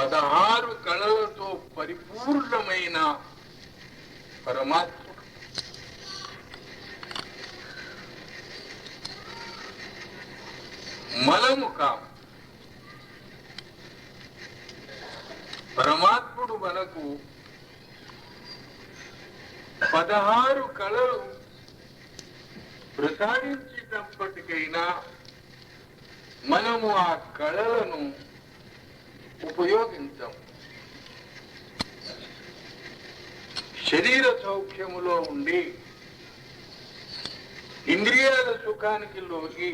16 కళలతో పరిపూర్ణమైన పరమాత్ముడు. మనము కాము. పరమాత్ముడు మనకు 16 కళలు ప్రసాదించేటప్పటికైనా మనము ఆ కళలను ఉపయోగించాం. శరీర సౌఖ్యములో ఉండి ఇంద్రియాల సుఖానికి లోకి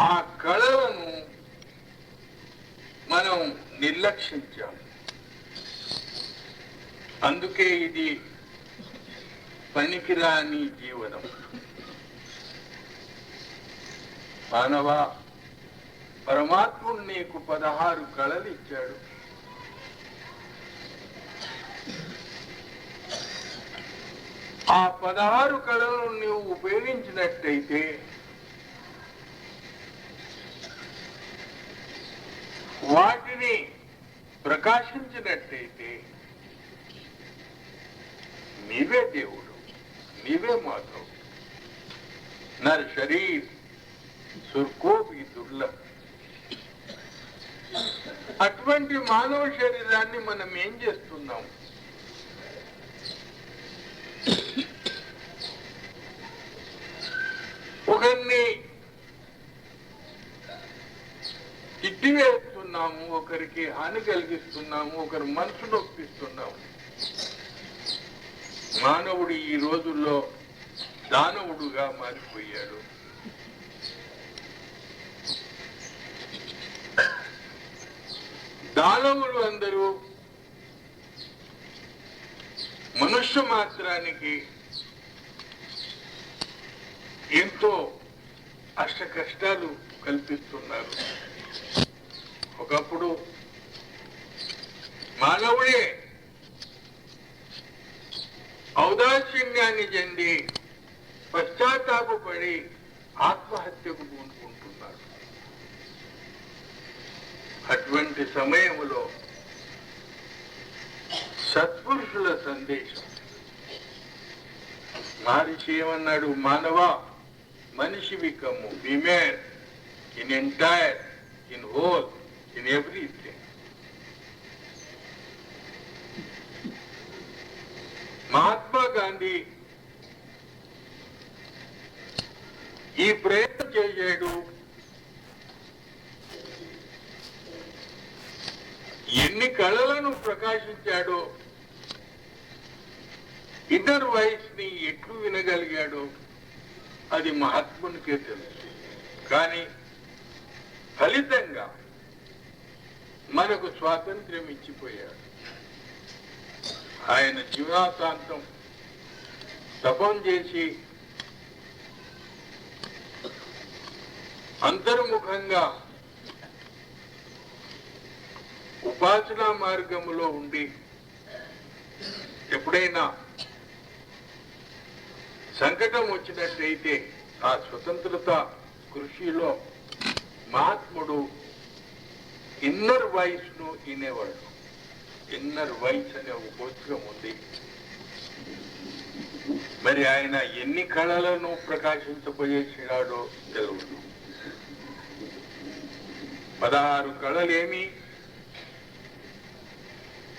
ఆ కళలను మనం నిర్లక్షించాం. అందుకే ఇది పనికిరాని జీవనం. మానవ, పరమాత్ముడు నీకు 16 కళలు ఇచ్చాడు. ఆ 16 కళలను నీవు ఉపయోగించినట్టయితే వాటిని ప్రకాశించినట్టయితే నీవే దేవుడు, నీవే మాధవ్. నర్ శరీర్ సుర్కోపి దుర్లభ. అటువంటి మానవ శరీరాన్ని మనం ఏం చేస్తున్నాం? ఒకరిని తిట్టివేస్తున్నాము, ఒకరికి హాని కలిగిస్తున్నాము, ఒకరి మనసు నొప్పిస్తున్నాము. మానవుడు ఈ రోజుల్లో దానవుడుగా మారిపోయాడు. దానవులు అందరూ మనుష్య మాత్రానికి ఎంతో అష్ట కష్టాలు కల్పిస్తున్నారు. ఒకప్పుడు మానవుడే ఔదాసీన్యాన్ని చెంది పశ్చాత్తాపడి ఆత్మహత్యకు పూనుకుంటున్నారు. అటువంటి సమయంలో సత్పురుషుల సందేశం. మహర్షి ఏమన్నాడు? మానవ, మనిషివి కమ్ము, be man in entire, in whole, in everything. Mahatma Gandhi ఈ ప్రయత్నం చేశాడు. ఎన్ని కళలను ప్రకాశించాడో, ఇన్నర్ వాయిస్ ని ఎట్లు వినగలిగాడో అది మహాత్మునికే తెలుసు. కానీ ఫలితంగా మనకు స్వాతంత్ర్యం ఇచ్చిపోయాడు. ఆయన జీవనాంతం తపం చేసి అంతర్ముఖంగా ఉపాసనా మార్గములో ఉండి ఎప్పుడైనా సంకటం వచ్చినట్లయితే ఆ స్వతంత్రత కృషిలో మహాత్ముడు ఇన్నర్ వాయిస్ ను వినేవాడు. ఇన్నర్ వాయిస్ అనే ఒక పుస్తకం ఉంది. మరి ఆయన ఎన్ని కళలను ప్రకాశించబోయేసినాడో తెలుసు. 16 కళలేమి?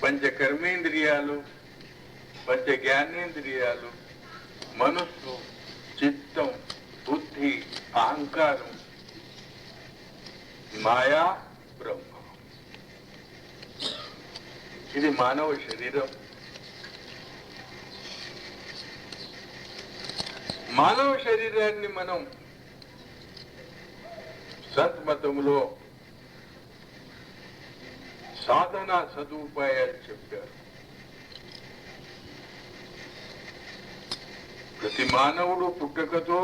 పంచ కర్మేంద్రియాలు, పంచ జ్ఞానేంద్రియాలు, మనస్సు, చిత్తం, బుద్ధి, అహంకారం, మాయా, బ్రహ్మ. ఇది మానవ శరీరం. మానవ శరీరాన్ని మనం సత్మతంలో సాధన సదుపాయాలు చెప్పారు. ప్రతి మానవుడు పుట్టుకతో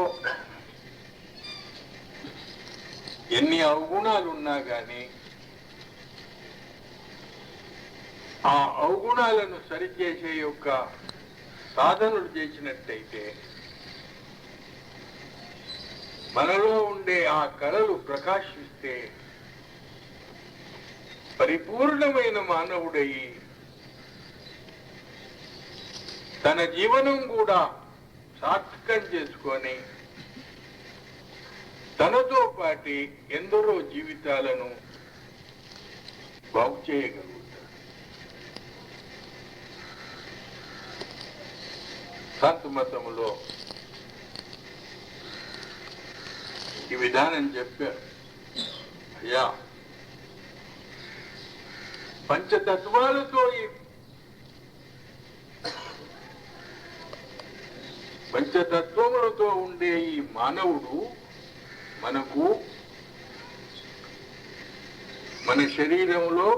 ఎన్ని అవగుణాలున్నా గాని ఆ అవగుణాలను సరిచేసే యొక్క సాధనలు చేసినట్టయితే మనలో ఉండే ఆ కళలు ప్రకాశిస్తే పరిపూర్ణమైన మానవుడయి తన జీవనం కూడా సార్థకం చేసుకొని తనతో పాటి ఎందరో జీవితాలను బాగు చేయగలుగుతాడు. సంత్ మతములో ఈ విధానం చెప్పారు. అయ్యా, పంచతత్వాలతో పంచతత్వములతో ఉండే ఈ మానవుడు మనకు మన శరీరంలో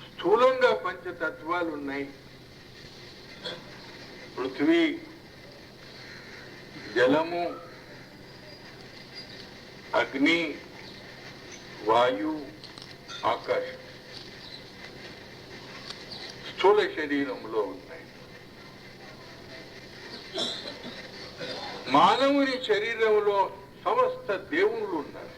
స్థూలంగా పంచతత్వాలు ఉన్నాయి. పృథ్వీ, జలము, అగ్ని, వాయు, ఆకాశం స్థూల శరీరంలో ఉన్నాయి. మానవుని శరీరంలో సమస్త దేవుళ్ళు ఉన్నారు.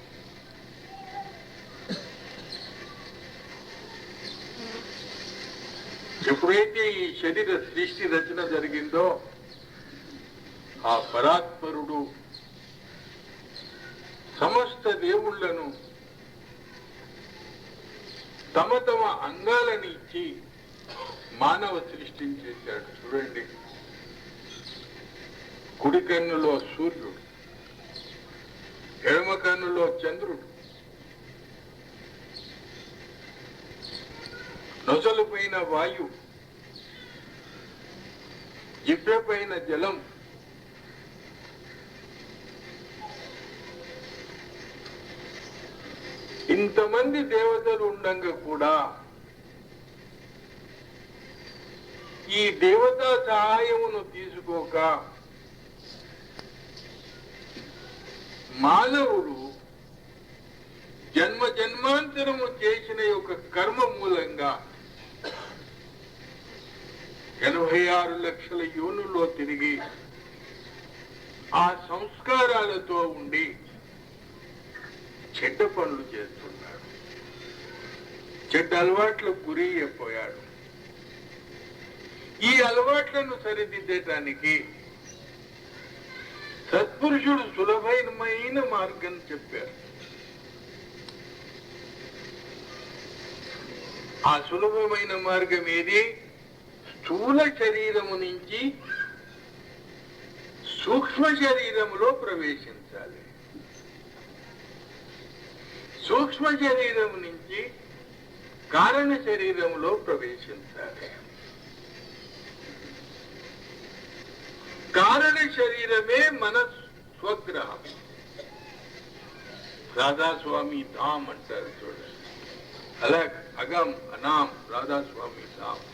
ఎప్పుడైతే ఈ శరీర సృష్టి రచన జరిగిందో ఆ పరాత్పరుడు సమస్త దేవుళ్లను తమ తమ అంగాలను ఇచ్చి మానవ సృష్టిని చేశాడు. చూడండి, కుడి కన్నులో సూర్యుడు, ఎడమ కన్నులో చంద్రుడు, నొసలు పైన వాయు, జిబ్బ పైన జలం, ఇంతమంది దేవతలు ఉండంగా కూడా ఈ దేవతా సహాయమును తీసుకోక మానవుడు జన్మ జన్మాంతరము చేసిన యొక్క కర్మ మూలంగా 86 లక్షల యోనుల్లో తిరిగి ఆ సంస్కారాలతో ఉండి చెడ్డ పనులు చేస్తున్నాడు. చెడ్డ అలవాట్లకు గురి అయిపోయాడు. ఈ అలవాట్లను సరిదిద్దటానికి సత్పురుషుడు సులభమైన మార్గం చెప్పారు. ఆ సులభమైన మార్గం ఏది? స్థూల శరీరము నుంచి సూక్ష్మ శరీరములో ప్రవేశించాలి. సూక్ష్మ శరీరం నుంచి కారణ శరీరంలో ప్రవేశించాలి. కారణ శరీరమే మన స్వగ్రహం. రాధాస్వామి ధామ్ అంటారు చూడండి. అలగ్, అగం, అనాం, రాధాస్వామి ధామ్.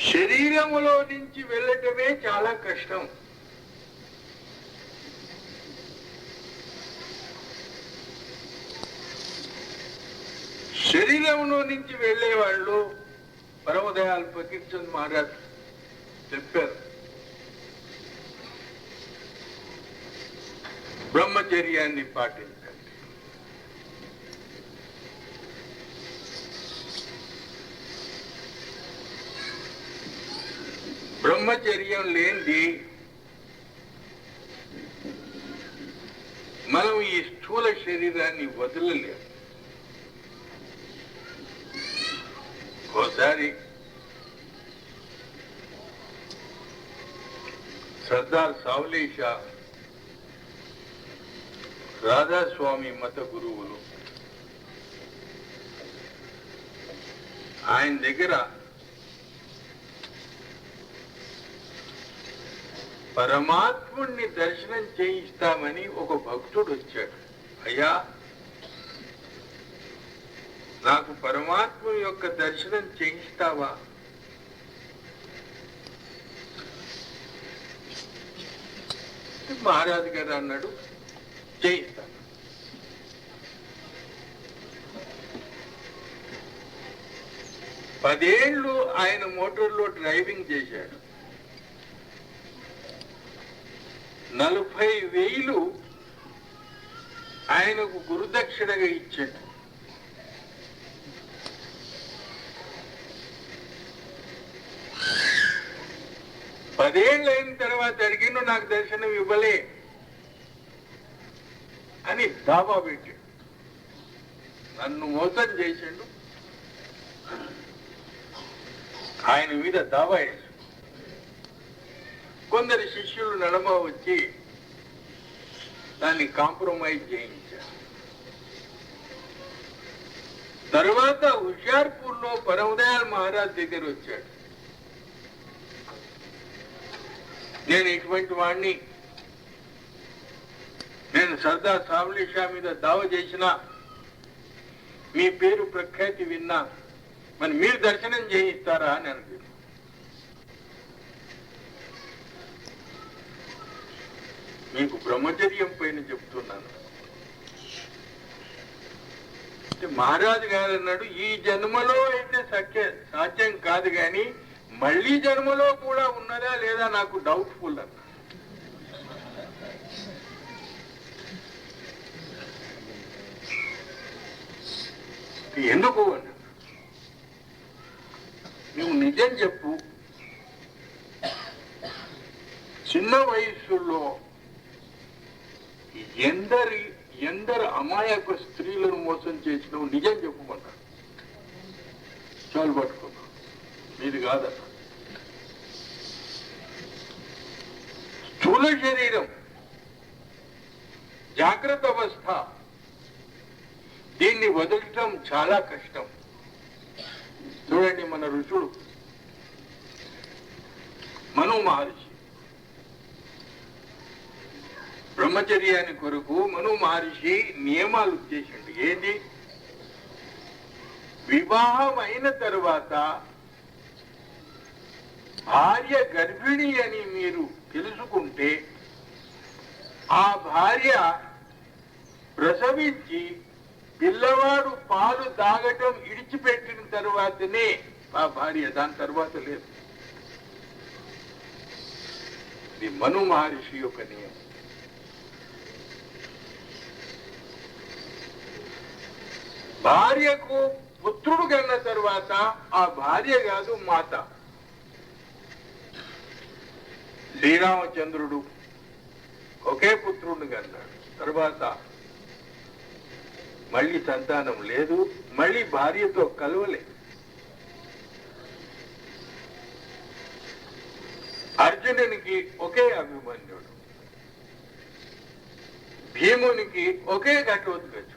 శరీరములో నుంచి వెళ్ళటమే చాలా కష్టం. శరీరంలో నుంచి వెళ్లే వాళ్ళు పరమదయాల్ ఫకీర్ చంద్ మహారాజ్ చెప్పారు, బ్రహ్మచర్యాన్ని పాటించండి. బ్రహ్మచర్యం లేనిది మనం ఈ స్థూల శరీరాన్ని వదలలేము. ఒకసారి సర్దార్ సావ్లీ షా రాధాస్వామి మత గురువులు ఆయన దగ్గర పరమాత్ముణ్ణి దర్శనం చేయిస్తామని ఒక భక్తుడు వచ్చాడు. అయ్యా, నాకు పరమాత్ముని యొక్క దర్శనం చేయిస్తావా? మహారాజు గారు అన్నాడు, చేయిస్తాను. పదేళ్ళు ఆయన మోటార్లో డ్రైవింగ్ చేశాడు. 40,000 ఆయనకు గురుదక్షిణగా ఇచ్చాడు. పదేళ్ళు అయిన తర్వాత అడిగిండు, నాకు దర్శనం ఇవ్వలే అని దావా పెట్టాడు. నన్ను మోసం చేసిండు, ఆయన మీద దావా వేశాడు. కొందరు శిష్యులు నడమ వచ్చి దాన్ని కాంప్రమైజ్ చేయించారు. తర్వాత హుషార్పూర్లో పరమదయాల్ మహారాజ్ దగ్గర వచ్చాడు. నేను ఇటువంటి వాడిని, నేను సర్దార్ సావలి షా మీద దావా చేసినా, మీ పేరు ప్రఖ్యాతి విన్నా, మరి మీరు దర్శనం చేయిస్తారా అని అడిగాడు. మీకు బ్రహ్మచర్యం పైన చెప్తున్నాను. మహారాజు గారు అన్నాడు, ఈ జన్మలో అయితే సాధ్యం కాదు, కానీ మళ్ళీ జన్మలో కూడా ఉన్నదా లేదా నాకు డౌట్ఫుల్ అన్న. ఎందుకు అన్న, నువ్వు నిజం చెప్పు, చిన్న వయస్సులో ఎందరు అమాయక స్త్రీలను మోసం చేసినావు, నిజం చెప్పమన్నాడు. చాలు పట్టుకున్నా, మీది కాదన్న. స్థూల శరీరం, జాగ్రత్త అవస్థ, దీన్ని వదలటం చాలా కష్టం. చూడండి, మన ఋషుడు మను మహర్షి బ్రహ్మచర్యాన్ని కొరకు మను మహర్షి నియమాలు చేసిండు. ఏంటి? వివాహం అయిన తరువాత భార్య గర్భిణి అని మీరు తెలుసుకుంటే ఆ భార్య ప్రసవించి పిల్లవాడు పాలు తాగటం ఇడిచిపెట్టిన తర్వాతనే ఆ భార్య, దాని తర్వాత లేదు. ఇది మను మహర్షి యొక్క నియమం. భార్యకు పుత్రుడు కన్న తర్వాత ఆ భార్య కాదు, మాత. శ్రీరామచంద్రుడు ఒకే పుత్రుడిని కన్నాడు, తర్వాత మళ్ళీ సంతానం లేదు, మళ్ళీ భార్యతో కలవలే. అర్జునునికి ఒకే అభిమన్యుడు, భీమునికి ఒకే ఘటోత్కచుడు.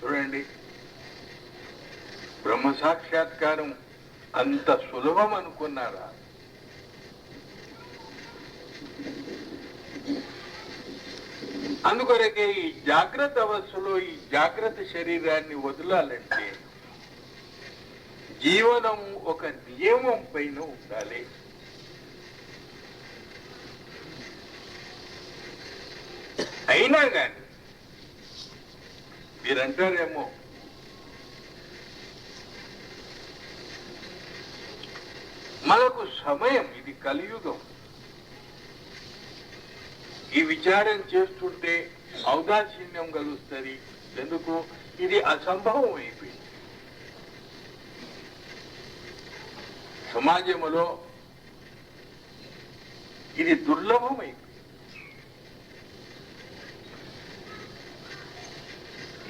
చూడండి, బ్రహ్మ సాక్షాత్కారం అంత సులభం అనుకున్నారా? అందుకొరకే ఈ జాగ్రత్త అవస్థలో ఈ జాగ్రత్త శరీరాన్ని వదలాలంటే జీవనం ఒక నియమం పైన ఉండాలి. అయినా కానీ మీరంటారేమో, మనకు సమయం, ఇది కలియుగం, ఈ విచారం చేస్తుంటే ఔదాసీన్యం కలుస్తుంది. ఎందుకు? ఇది అసంభవం అయిపోయింది. సమాజంలో ఇది దుర్లభం అయిపోయింది.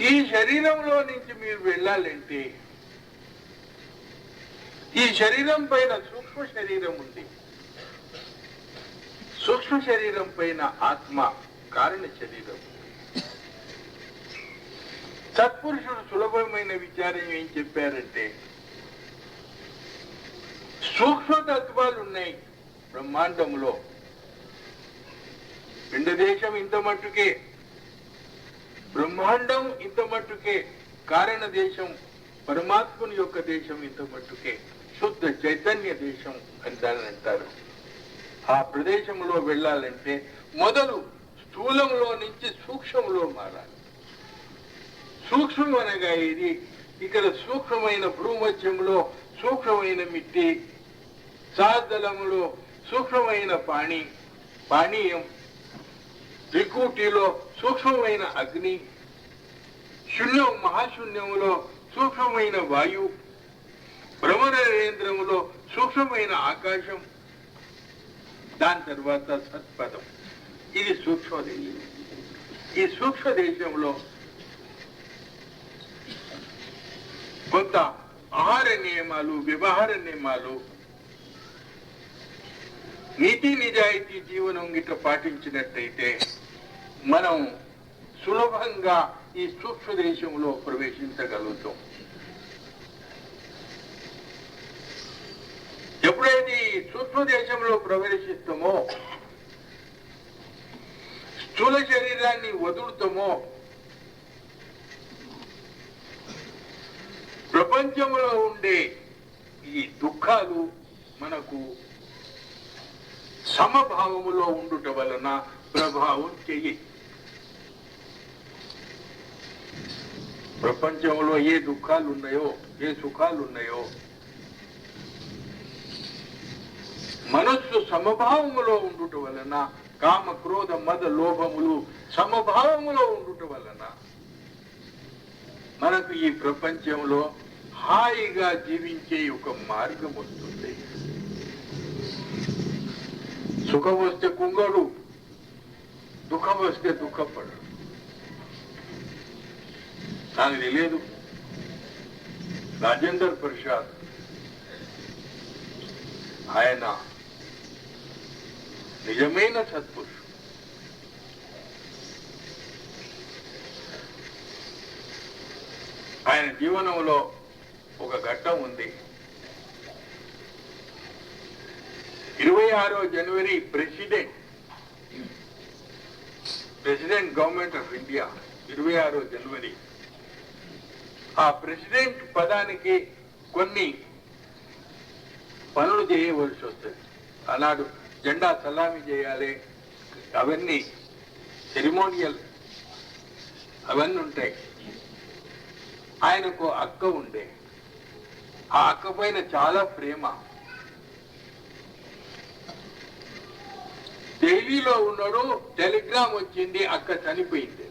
ఈ శరీరంలో నుంచి మీరు వెళ్ళాలంటే ఈ శరీరం పైన సూక్ష్మ శరీరం ఉంది, సూక్ష్మ శరీరం పైన ఆత్మ కారణ శరీరం. సత్పురుషుడు సులభమైన విచారం ఏం చెప్పారంటే, సూక్ష్మతత్వాలు ఉన్నాయి బ్రహ్మాండంలో. పిండ దేశం ఇంత మట్టుకే, బ్రహ్మాండం ఇంత మట్టుకే, కారణ దేశం పరమాత్ముని యొక్క దేశం ఇంత మట్టుకే, శుద్ధ చైతన్య దేశం అని దాన్ని అంటారు. ఆ ప్రదేశంలో వెళ్ళాలంటే మొదలు స్థూలంలో నుంచి సూక్ష్మంలో మారాలి. సూక్ష్మం అనగా ఇది, ఇక్కడ సూక్ష్మమైన భూమధ్యంలో సూక్ష్మమైన మిట్టి, సాదలములో సూక్ష్మమైన పాణి, పానీయం, త్రికూటిలో సూక్ష్మమైన అగ్ని, శూన్యం మహాశూన్యములో సూక్ష్మమైన వాయు, భ్రమరేంద్రములో సూక్ష్మమైన ఆకాశం, దాని తర్వాత సత్పదం. ఇది సూక్ష్మదేశం. ఈ సూక్ష్మ దేశంలో కొంత ఆహార నియమాలు, వ్యవహార నియమాలు, నీతి నిజాయితీ జీవనం గిట్ల పాటించినట్టయితే మనం సులభంగా ఈ సూక్ష్మ దేశంలో ప్రవేశించగలుగుతాం. ఎప్పుడైతే ఈ సూక్ష్మ దేశంలో ప్రవేశిస్తామో, స్థూల శరీరాన్ని వదులుతామో, ప్రపంచంలో ఉండే ఈ దుఃఖాలు మనకు సమభావములో ఉండుట వలన ప్రభావం చెయ్యి. ప్రపంచంలో ఏ దుఃఖాలు ఉన్నాయో, ఏ సుఖాలు ఉన్నాయో, మనస్సు సమభావములో ఉండుట వలన, కామ క్రోధ మద లోభములు సమభావములో ఉండుట వలన మనకు ఈ ప్రపంచంలో హాయిగా జీవించే ఒక మార్గం వస్తుంది. సుఖం వస్తే కుంగడు, దుఃఖం వస్తే దుఃఖపడు. నాకు తెలియదు, రాజేందర్ ప్రసాద్ ఆయన నిజమైన సత్పురుషుడు. ఆయన జీవనంలో ఒక ఘట్టం ఉంది. 26వ జనవరి ప్రెసిడెంట్ గవర్నమెంట్ ఆఫ్ ఇండియా 26వ జనవరి. ఆ ప్రెసిడెంట్ పదానికి కొన్ని పనులు చేయవలసి వస్తుంది. ఆనాడు జెండా సలామీ చేయాలి, అవన్నీ సెరిమోనియల్ అవన్నీ ఉంటాయి. ఆయనకు అక్క ఉండే, ఆ అక్క పైన చాలా ప్రేమ. ఢిల్లీలో ఉన్నాడు, టెలిగ్రామ్ వచ్చింది, అక్క చనిపోయింది.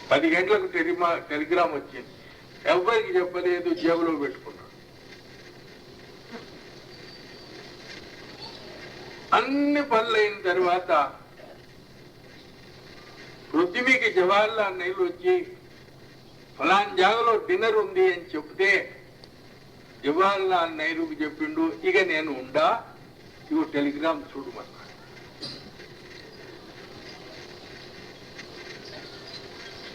10 గంటలకు టెలిగ్రామ్ వచ్చింది, ఎవరికి చెప్పలేదు, జేబులో పెట్టుకున్నాడు. అన్ని పనులు అయిన తర్వాత పృథ్వీకి జవహర్లాల్ నెహ్రూ వచ్చి ఫలాన్ జాగలో డిన్నర్ ఉంది అని చెప్తే జవహర్లాల్ నెహ్రూకి చెప్పిండు, ఇక నేను ఉండా, ఇగో టెలిగ్రామ్ చూడమన్నాడు.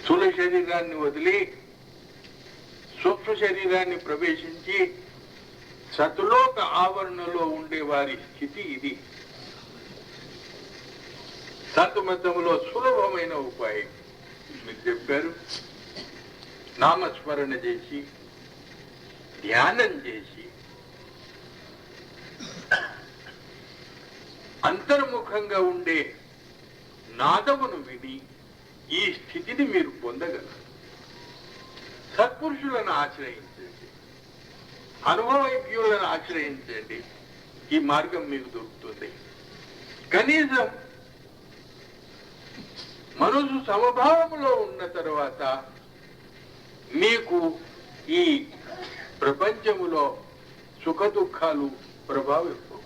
స్థూల శరీరాన్ని వదిలి సూక్ష్మ శరీరాన్ని ప్రవేశించి సతులోక ఆవరణలో ఉండే వారి స్థితి ఇది. సంతమతంలో సులభమైన ఉపాయం మీకు చెప్పారు. నామస్మరణ చేసి, ధ్యానం చేసి, అంతర్ముఖంగా ఉండే నాదమును విని ఈ స్థితిని మీరు పొందగలరు. సత్పురుషులను ఆశ్రయించండి, అనుభవజ్ఞులను ఆశ్రయించండి, ఈ మార్గం మీకు దొరుకుతుంది. కనీసం మనసు సమభావంలో ఉన్న తర్వాత మీకు ఈ ప్రపంచములో సుఖ దుఃఖాలు ప్రభావించవు,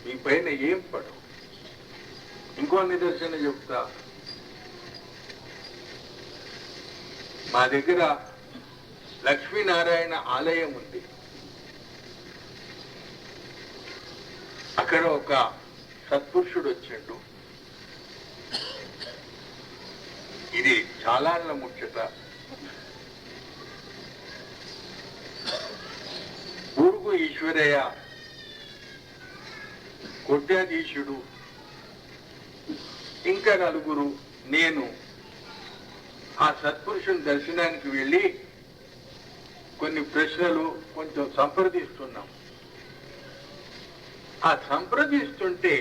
మీ పైన ఏం పడవు. ఇంకో నిదర్శన చెప్తా. మా దగ్గర లక్ష్మీనారాయణ ఆలయం ఉంది. అక్కడ ఒక సత్పురుషుడు వచ్చిండు. ఇది చాలా ముచ్చట. ఊరుగు ఈశ్వరయ్య, కొట్టాధీశుడు, ఇంకా నలుగురు, నేను ఆ సత్పురుషుని దర్శనానికి వెళ్ళి కొన్ని ప్రశ్నలు కొంచెం సంప్రదిస్తున్నాం. ఆ సంప్రదిస్తుంటే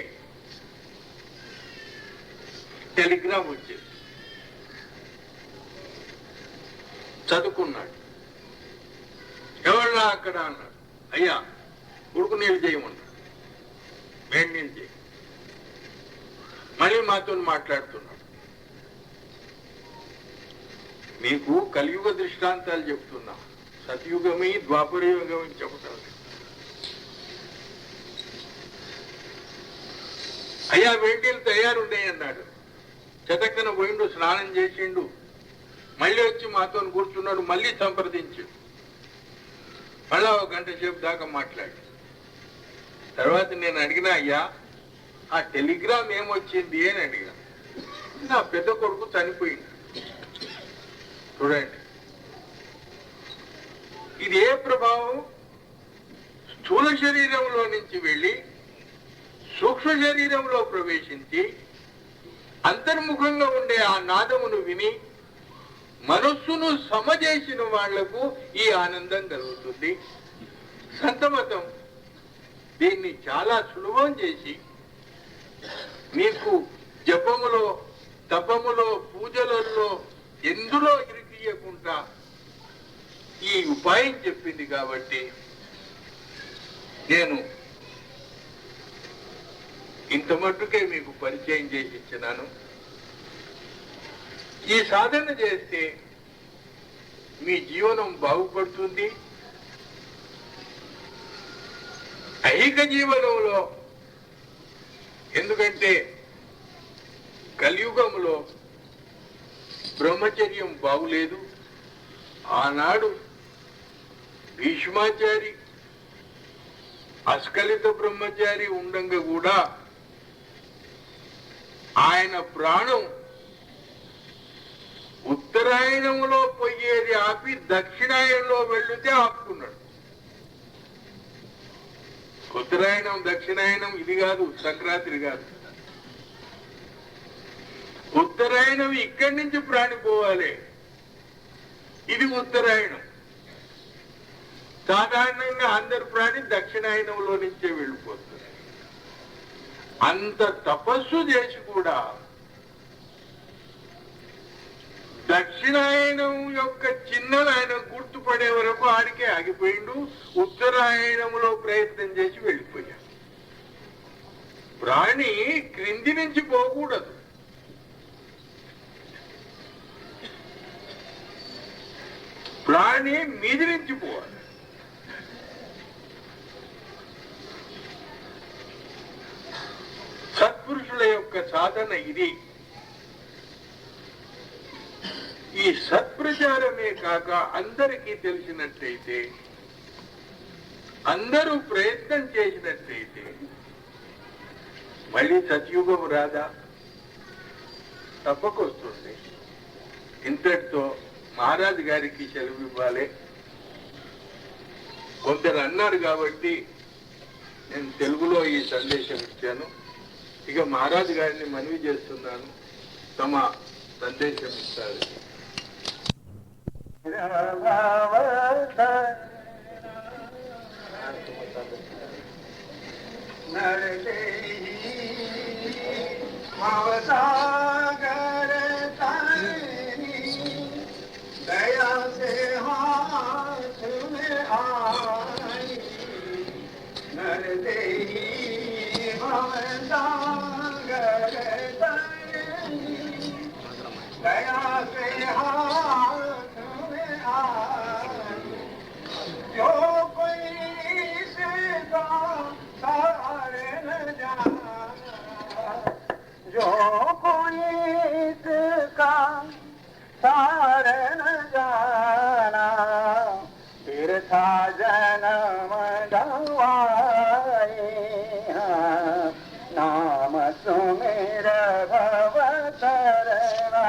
టెలిగ్రామ్ వచ్చింది. చదువుకున్నాడు. ఎవరా అక్కడ అన్నాడు. అయ్యా, ఉడుకు నీళ్ళు చేయమన్నాడు. వేడి చేయి. మళ్ళీ మాతో మాట్లాడుతున్నాడు. మీకు కలియుగ దృష్టాంతాలు చెప్తున్నా, సతయుగమే ద్వాపర యుగం చెప్పటం. అయ్యా వేడిలు తయారున్నాయి అన్నాడు. చటక్కన పోయిండు, స్నానం చేసిండు, మళ్ళీ వచ్చి మాతో కూర్చున్నాడు. మళ్ళీ సంప్రదించు, మళ్ళా 1 గంట సేపు దాకా మాట్లాడి తర్వాత నేను అడిగినా, అయ్యా ఆ టెలిగ్రామ్ ఏమొచ్చింది అని అడిగా. నా పెద్ద కొడుకు చనిపోయింది. చూడండి, ఇది ఏ ప్రభావం? స్థూల శరీరంలో నుంచి వెళ్ళి సూక్ష్మ శరీరంలో ప్రవేశించి అంతర్ముఖంగా ఉండే ఆ నాదమును విని మనస్సును సమజేసిన వాళ్లకు ఈ ఆనందం కలుగుతుంది. సంతమతం దీన్ని చాలా సులభం చేసి మీకు జపములో, తపములో, పూజలలో ఎందులో ఇరికియకుండా ఈ ఉపాయం చెప్పింది. కాబట్టి నేను ఇంత మట్టుకే మీకు పరిచయం చేసి ఇచ్చినాను. ఈ సాధన చేస్తే మీ జీవనం బాగుపడుతుంది. ఐహిక జీవనంలో, ఎందుకంటే కలియుగంలో బ్రహ్మచర్యం బాగులేదు. ఆనాడు భీష్మాచారి అస్కలిత బ్రహ్మచారి ఉండంగా కూడా ఆయన ప్రాణం ఉత్తరాయణంలో పోయేది ఆపి దక్షిణాయనంలో వెళ్ళితే ఆపుకున్నాడు. ఉత్తరాయణం దక్షిణాయనం ఇది కాదు, సంక్రాంతి కాదు. ఉత్తరాయణం ఇక్కడి నుంచి ప్రాణి పోవాలి, ఇది ఉత్తరాయణం. సాధారణంగా అందరు ప్రాణి దక్షిణాయనంలో నుంచే వెళ్ళిపోతుంది. అంత తపస్సు చేసి కూడా దక్షిణాయనం యొక్క చిన్నది ఆయన గుర్తుపడే వరకు ఆడికే ఆగిపోయిండు. ఉత్తరాయణంలో ప్రయత్నం చేసి వెళ్ళిపోయాడు. ప్రాణి క్రింది నుంచి పోకూడదు, ప్రాణి మీది నుంచి పోవాలి. సత్పురుషుల యొక్క సాధన ఇది. ఈ సత్ప్రచారమే కాక అందరికీ తెలిసినట్లయితే, అందరూ ప్రయత్నం చేసినట్లయితే మళ్ళీ సత్యుగం రాదా? తప్పకొస్తుంది. ఇంతటితో మహారాజు గారికి సెలవు ఇవ్వాలి. కొందరు అన్నారు కాబట్టి నేను తెలుగులో ఈ సందేశం ఇచ్చాను. ఇక మహారాజు గారిని మనవి చేస్తున్నాను, తమ సందేశం ఇస్తారు. दया से हाथ में आई नर देही भवसागर तरी दया से हाथ में आई जो कोई इसका सहारे न जाए जो कोई इसका सारे न जाना तीर्था जन्म गवाए नाम सुमेर भव तरना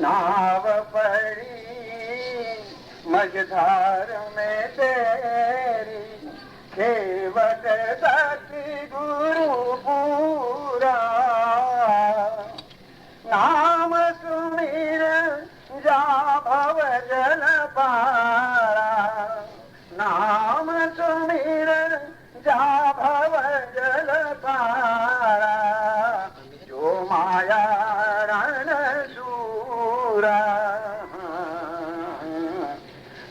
नाव पड़ी मझधार में तेरी केवट सती गुरु पूरा नाम सुमिर जा भव जल पारा नाम सुमिर जा भव जल पारा जो माया रण सूरा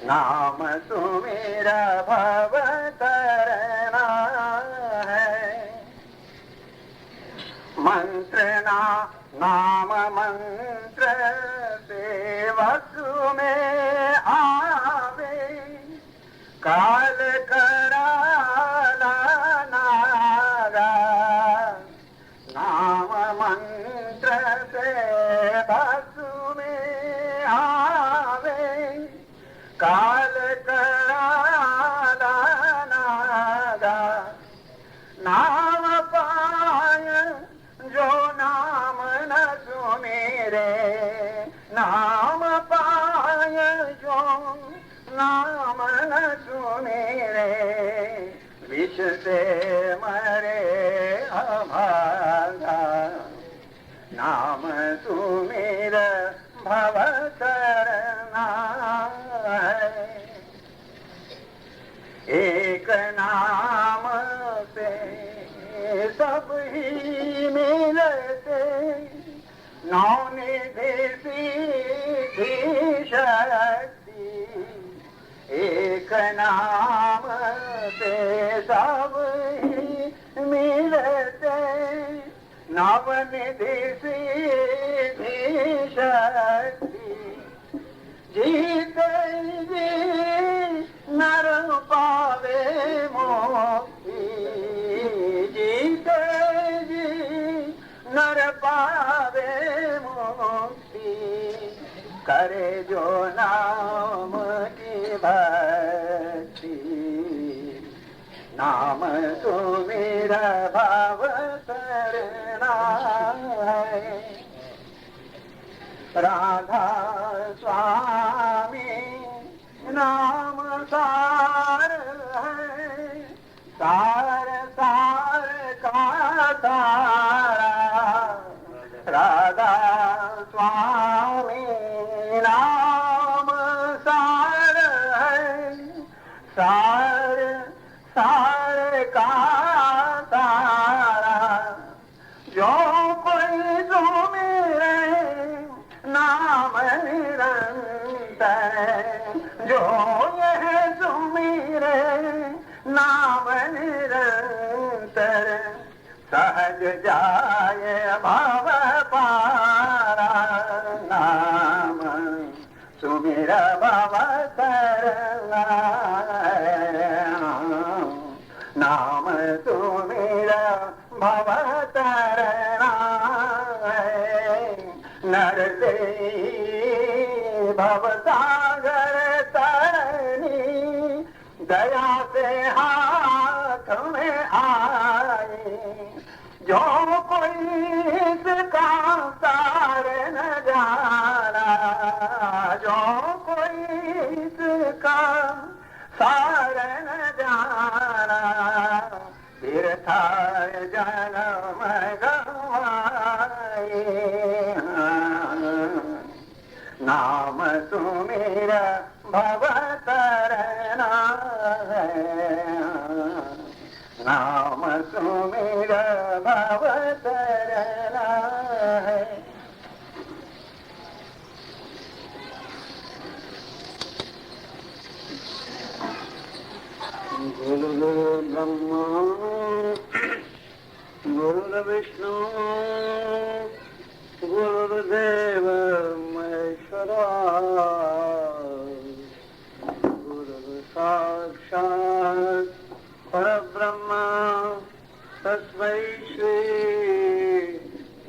नाम सुमिर भव तर मंत्र नाम मंत्र सेवक में आवे, काल कराला नागा, नाम मंत्र सेवक में आवे, काल कराला नागा। नाम पाय जो नाम न सुमेरे, नाम पाय जो नाम न सुमेरे, विष से मरे अभागा। नाम सुमेर भव तरना है, एक नाम से सब ही मिलते, नौ निधि सिद्धि शक्ति। एक नाम से सब ही मिलते, नव निधि सिद्धि शक्ति। जीते जी नर पावे मोक्ति, जीते जी नर पावे मोक्ति। करे जो नाम की भक्ति, नाम सुमेरा भाव करना है। राधा स्वामी नाम सार है, सार सार का सारा। राधा स्वामी नाम सार है, सार सार का सारा। जो कोई सुमिरे नाम निरंतर, जो यह सुमिरे नाम निरंतर, सहज जाए भव पारा। नाम सुमिर भव तरना, नाम सुमिर भव तरना। नर से भव सागर तरनी, दया से हाथ में आए। जो कोई इसका सार न जाना, जो कोई इसका सार न जाना, तीर्था जन्म गवाए। नाम सुमेर भव तरना है, नाम सुमेर भव तरना है। गुरुर्ब्रह्मा गुरुर्विष्णु गुरुर्देव महेश्वरा, गुरुर् साक्षात् परब्रह्म तस्मै श्री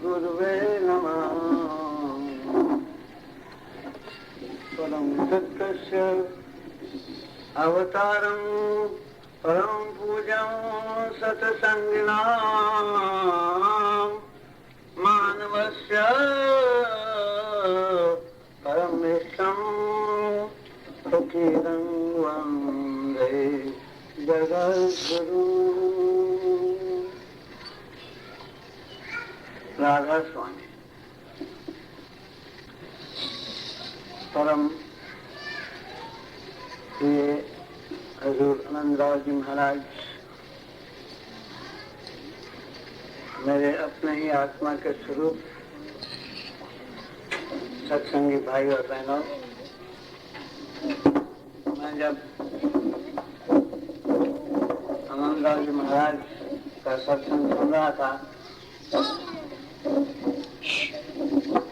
गुरुवे नमः। परम सत्यस्य अवतारं परम पूजं सत्संगिनां मानवस्य परमेष्ठं फकीरं वन्दे जगद्गुरुं। राधा स्वामी परम प्रिय हजूर आनंदराव जी महाराज, मेरे अपने ही आत्मा के स्वरूप सत्संगी भाई और बहनों, मैं जब आनंदराव जी महाराज का सत्संग सुन रहा था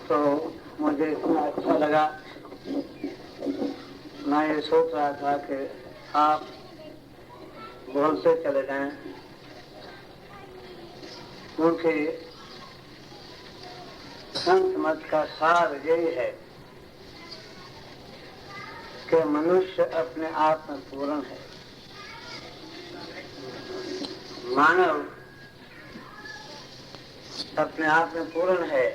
तो मुझे इतना अच्छा लगा। मैं ये सोच रहा था कि आप बोलते चले जाएं, क्योंकि संत मत का सार यही है कि मनुष्य अपने आप में पूर्ण है। मानव अपने आप में पूर्ण है।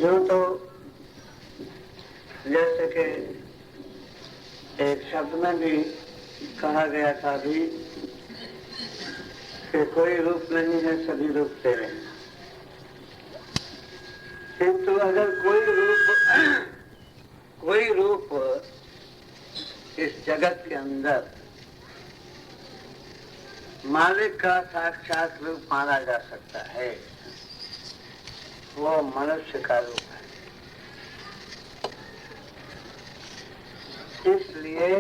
यूं तो जैसे कि एक शब्द में भी कहा गया था भी कि कोई रूप नहीं है, सभी रूप तेरे। किंतु अगर कोई रूप इस जगत के अंदर मालिक का साक्षात रूप माना जा सकता है, वो मनुष्य का रूप है। इसलिए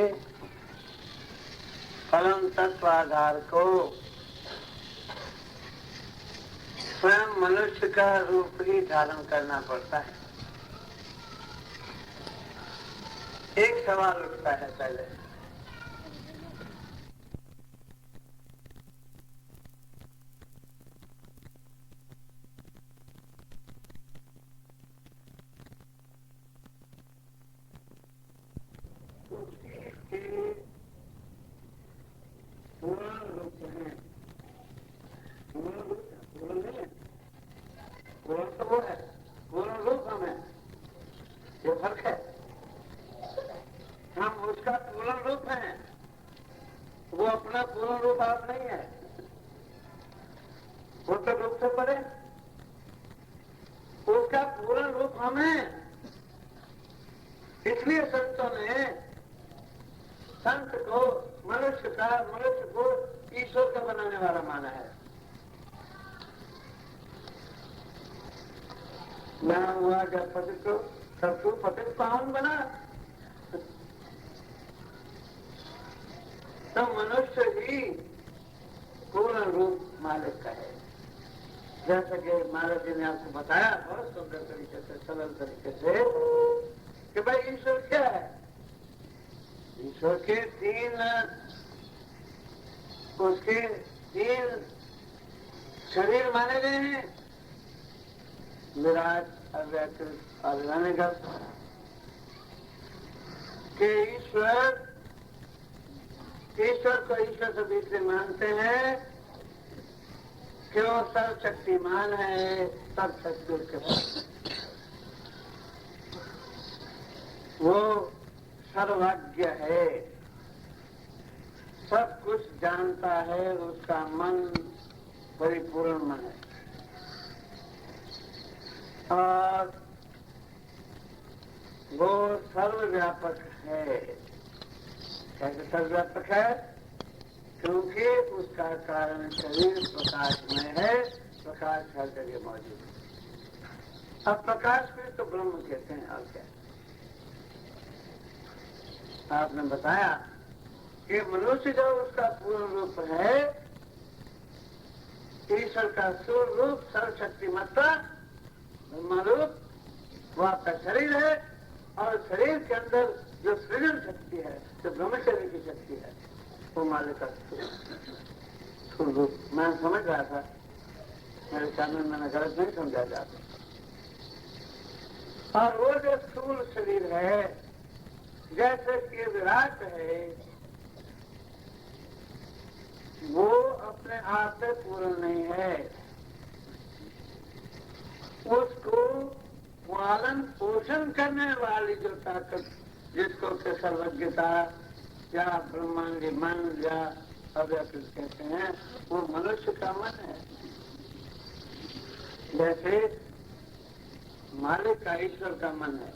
परम तत्वाधार को स्वयं मनुष्य का रूप ही धारण करना पड़ता है। एक सवाल उठता है पहले, वो है पूर्ण रूप हमें, ये फर्क है। हम उसका पूर्ण रूप है, वो अपना पूर्ण रूप आप नहीं है। वो तो रूप से परे, उसका पूर्ण रूप हमें। इसलिए संतों ने संत को मनुष्य को ईश्वर का बनाने वाला माना है। यहाँ हुआ जब पतित को सबको पतित पावन बना, तो मनुष्य ही पूर्ण रूप मालिक का है। जैसे कि महाराज जी ने आपको बताया बहुत सुंदर तरीके से, सरल तरीके से, कि भाई ईश्वर क्या है। ईश्वर के उसके तीन शरीर माने गए हैं, विराट, अव्यकृत और हिरण्यगर्भ। के ईश्वर को ईश्वर से दूसरे मानते हैं कि वो सर्वशक्तिमान है, सब शक्ति उसके पास, वो सर्वज्ञ है, सब कुछ जानता है, उसका मन परिपूर्ण मन है। और वो सर्वव्यापक है। कैसे सर्वव्यापक है? क्योंकि उसका कारण शरीर प्रकाशमय है, प्रकाश हर जगह मौजूद है। अब प्रकाश में तो ब्रह्म कहते हैं, और क्या। आपने बताया कि मनुष्य जो उसका पूर्ण रूप है, ईश्वर का सूर्य रूप, सर्वशक्तिमत्ता, ब्रह्मरूप, वो आपका शरीर है। और शरीर के अंदर जो सृजन शक्ति है, जो ब्रह्मचर्य की शक्ति है, वो मालिक का स्थूल रूप। मैं समझ रहा था, मेरे सामने मैंने गलत नहीं समझा जाता। और वो जो स्थूल शरीर है, जैसे कि विराट है, वो अपने आप में पूर्ण नहीं है। उसको पालन पोषण करने वाली जो ताकत, जिसको कि सर्वज्ञता या ब्रह्मांडी मन या अव्यकृत कहते हैं, वो मनुष्य का मन है। जैसे मालिक का ईश्वर का मन है।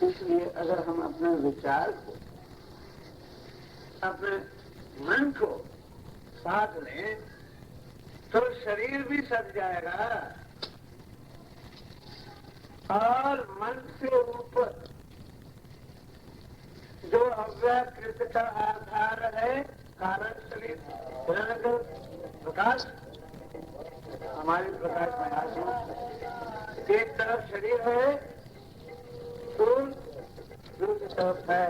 इसलिए अगर हम अपने विचार को, अपने मन को साथ लें, तो शरीर भी सज जाएगा। और मन से ऊपर जो अव्यकृत का आधार है, कारण शरीर, प्रकाश, हमारी प्रकाश में आत्मा, एक तरफ शरीर है स्थूल, दूसरी तरफ है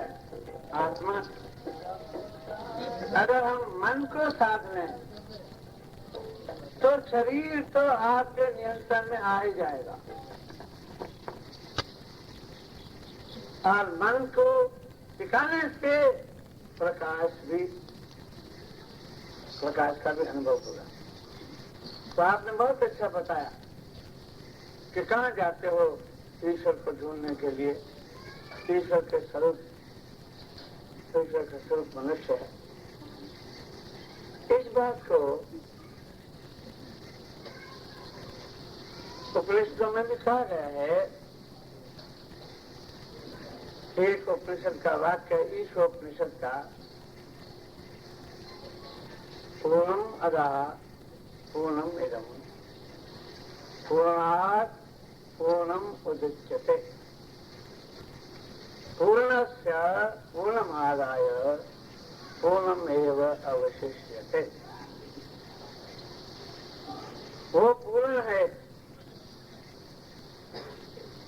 आत्मा। अगर हम मन को साध लें तो शरीर तो आपके नियंत्रण में आ ही जाएगा, और मन को टिकाने से प्रकाश का भी अनुभव होगा। तो आपने बहुत अच्छा बताया कि कहाँ जाते हो ईश्वर को ढूंढने के लिए। ईश्वर के स्वरूप मनुष्य है। इस बात को उपनिषदों में भी कहा गया है। एक उपनिषद का वाक्य, ईशोपनिषद का, पूर्णम अदा पूर्णम इदम पूर्णात् पूर्णम उदच्यते पूर्णस्य पूर्णमादाय पूर्णमेव अवशिष्यते। वो पूर्ण है,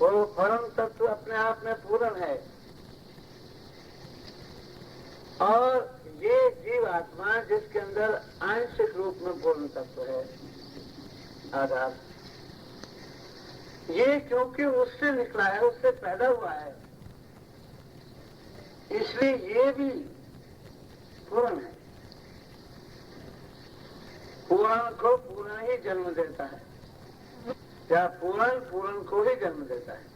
वो परम तत्व अपने आप में पूर्ण है, और ये जीव आत्मा जिसके अंदर आंशिक रूप में पूर्ण तत्व है आधार, ये क्योंकि उससे निकला है, उससे पैदा हुआ है, इसलिए ये भी पूर्ण है। पूर्ण को पूर्ण ही जन्म देता है, या पूर्ण को ही जन्म देता है।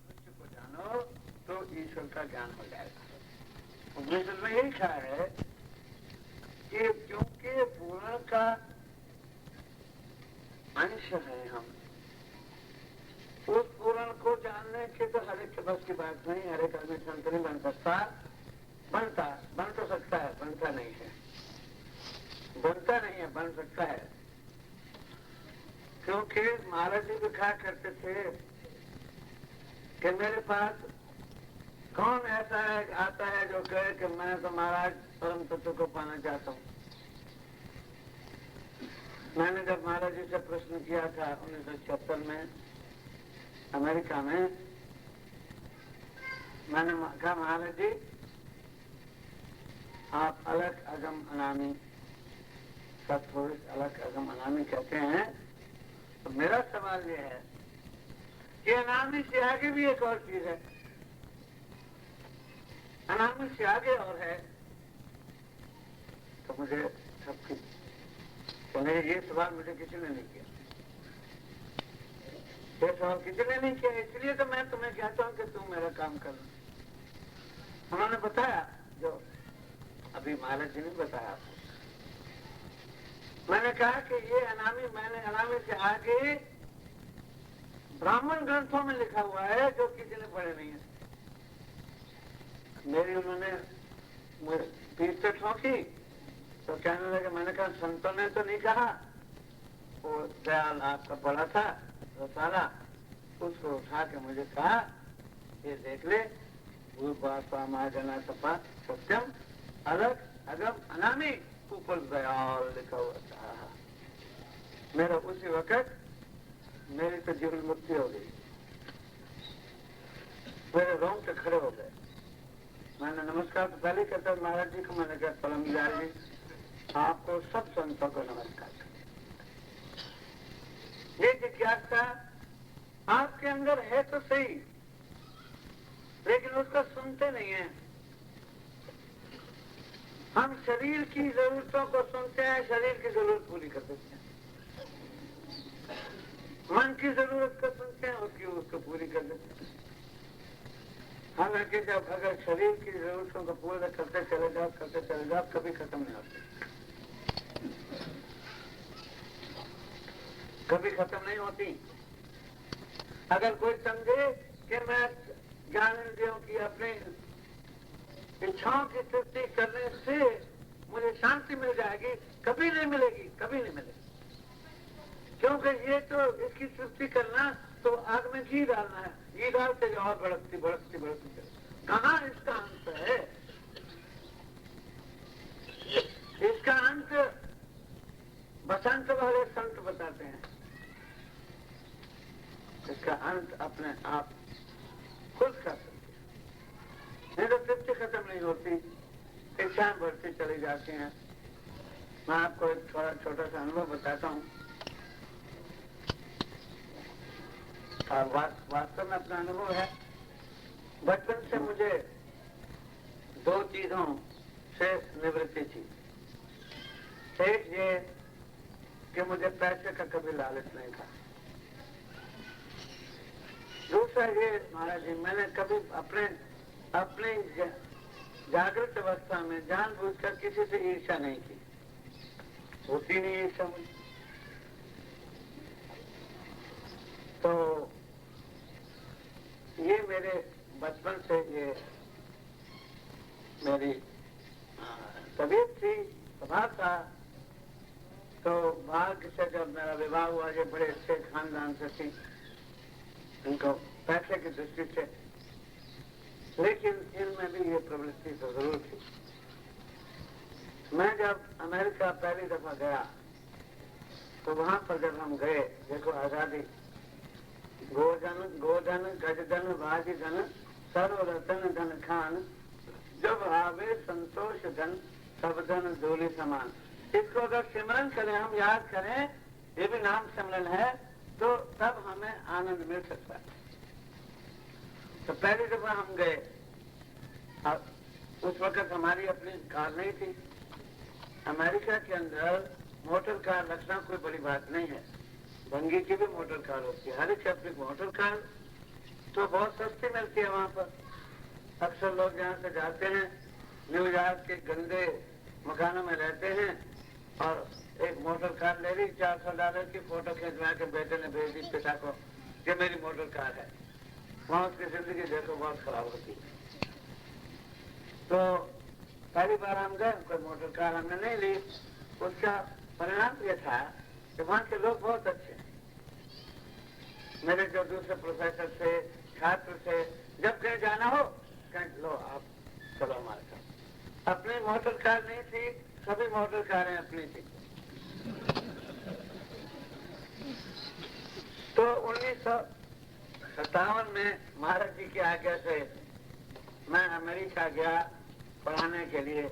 मनुष्य को जानो तो ईश्वर का ज्ञान हो जाएगा। उपनिषद में यही कहा है कि क्योंकि पूर्ण का अंश है हम, उस पूर्ण को जानने के तो हर एक के बस की बात नहीं। हर एक आदमी संत नहीं बन सकता। बन तो सकता है, बनता नहीं है। बन सकता है, क्योंकि महाराज जी भी कहा करते थे कि मेरे पास कौन ऐसा है आता है जो कहे कि मैं तो महाराज परम तत्व को पाना चाहता हूँ। मैंने जब महाराज जी से प्रश्न किया था 1976 में अमेरिका में, मैंने कहा महाराज जी आप अलग अगम अनामी, सत्पुरुष अलग अगम अनामी कहते हैं, तो मेरा सवाल यह है कि अनामी से आगे भी एक और चीज है। अनामी से आगे और है। तो मुझे सबकी कहने ये सवाल मुझे किसी ने नहीं किया, ये सवाल किसी ने नहीं किया, इसलिए तो मैं तुम्हें कहता हूं कि तुम मेरा काम कर लो। उन्होंने बताया जो अभी महाराज जी ने बताया। मैंने कहा कि ये अनामी, मैंने अनामी से आगे ब्राह्मण ग्रंथों में लिखा हुआ है जो किसी ने पढ़े नहीं है। मेरी उन्होंने पीठ से ठोकी तो कहने लगे, मैंने कहा संतों ने तो नहीं कहा, वो दयाल आपका पढ़ा था रसाला, उसको उठा के मुझे कहा ये देख ले, जना सपा सत्यम अलग अगम अनामी, ऊपर दयाल लिखा हुआ था। मेरा उसी वक्त मेरी तो जीवन मुक्ति हो गई, मेरे रोंगटे खड़े हो गए। मैंने नमस्कार तो पहले कहता महाराज जी को, मैंने कहा परम दयाल जी आपको सब संतों को नमस्कार। ये जिज्ञासा आपके अंदर है तो सही, लेकिन उसको सुनते नहीं है। हम शरीर की जरूरतों को सुनते हैं, शरीर की जरूरत पूरी कर देते हैं। मन की जरूरत को सुनते हैं, उसको पूरी कर देते हैं। हालांकि जब अगर शरीर की जरूरतों को पूरा करते चले जाओ कभी खत्म नहीं होती, कभी खत्म नहीं होती। अगर कोई समझे कि मैं ज्ञानेंद्रियों की अपनी इच्छाओं की तृप्ति करने से मुझे शांति मिल जाएगी, कभी नहीं मिलेगी, कभी नहीं मिलेगी। क्योंकि ये तो इसकी तृप्ति करना तो आग में घी डालना है, घी डालते जाओ और भड़कती कहाँ इसका अंत है? इसका अंत बसंत वाले संत बताते हैं। इसका अंत अपने आप खुद कर सकते हैं। नहीं तो तृप्ति खत्म नहीं होती, इच्छाएं बढ़ती चली जाती हैं। मैं आपको एक थोड़ा छोटा सा अनुभव बताता हूँ। और वास्तव में अपना अनुभव है। बचपन से मुझे दो चीजों से निवृत्ति थी। एक ये कि मुझे पैसे का कभी लालच नहीं था। दूसरा ये महाराज जी, मैंने कभी अपने जागृत अवस्था में जानबूझकर किसी से ईर्ष्या नहीं की, होती नहीं ईर्ष्या मुझे। तो ये मेरे बचपन से ये मेरी तबीयत थी, स्वभाव था। तो भाग्य से जब मेरा विवाह हुआ, ये बड़े अच्छे खानदान से थी, इनको पैसे की दृष्टि से, लेकिन इनमें भी ये प्रवृत्ति तो जरूर थी। मैं जब अमेरिका पहली दफा गया तो वहां पर जब हम गए, देखो आजादी, गोधन गजधन भाजधन सर्व रतन धन खान, जब आवे संतोष धन सब धन धूलि समान। इसको अगर सिमरन करें, हम याद करें, ये भी नाम सिमरन है, तो तब हमें आनंद मिल सकता है। तो पहली दफा हम गए, अब उस वक्त हमारी अपनी कार नहीं थी। अमेरिका के अंदर मोटर कार रखना कोई बड़ी बात नहीं है, भंगी की भी मोटर कार होती है। हर एक अपनी मोटर कार तो बहुत सस्ती मिलती है वहां पर। अक्सर लोग यहाँ से जाते हैं, न्यूयॉर्क के गंदे मकानों में रहते हैं और एक मोटर कार ले ली, $400 की, फोटो खिंचवा के बेटे ने भेज दी पिता को, ये मेरी मोटर कार है। वहां उसकी जिंदगी देखो बहुत खराब होती है। तो पहली बार हम गए, कोई मोटर कार हमने नहीं ली। उसका परिणाम ये था कि वहां के लोग बहुत अच्छे, मेरे जो दूसरे प्रोफेसर थे, छात्र थे, जब कहीं जाना हो कहीं लो आप चलो हमारे साथ। अपनी मोटर कार नहीं थी, सभी मोटर कारें अपनी थी। तो 1957 में महाराज जी की आज्ञा से मैं अमेरिका गया पढ़ाने के लिए।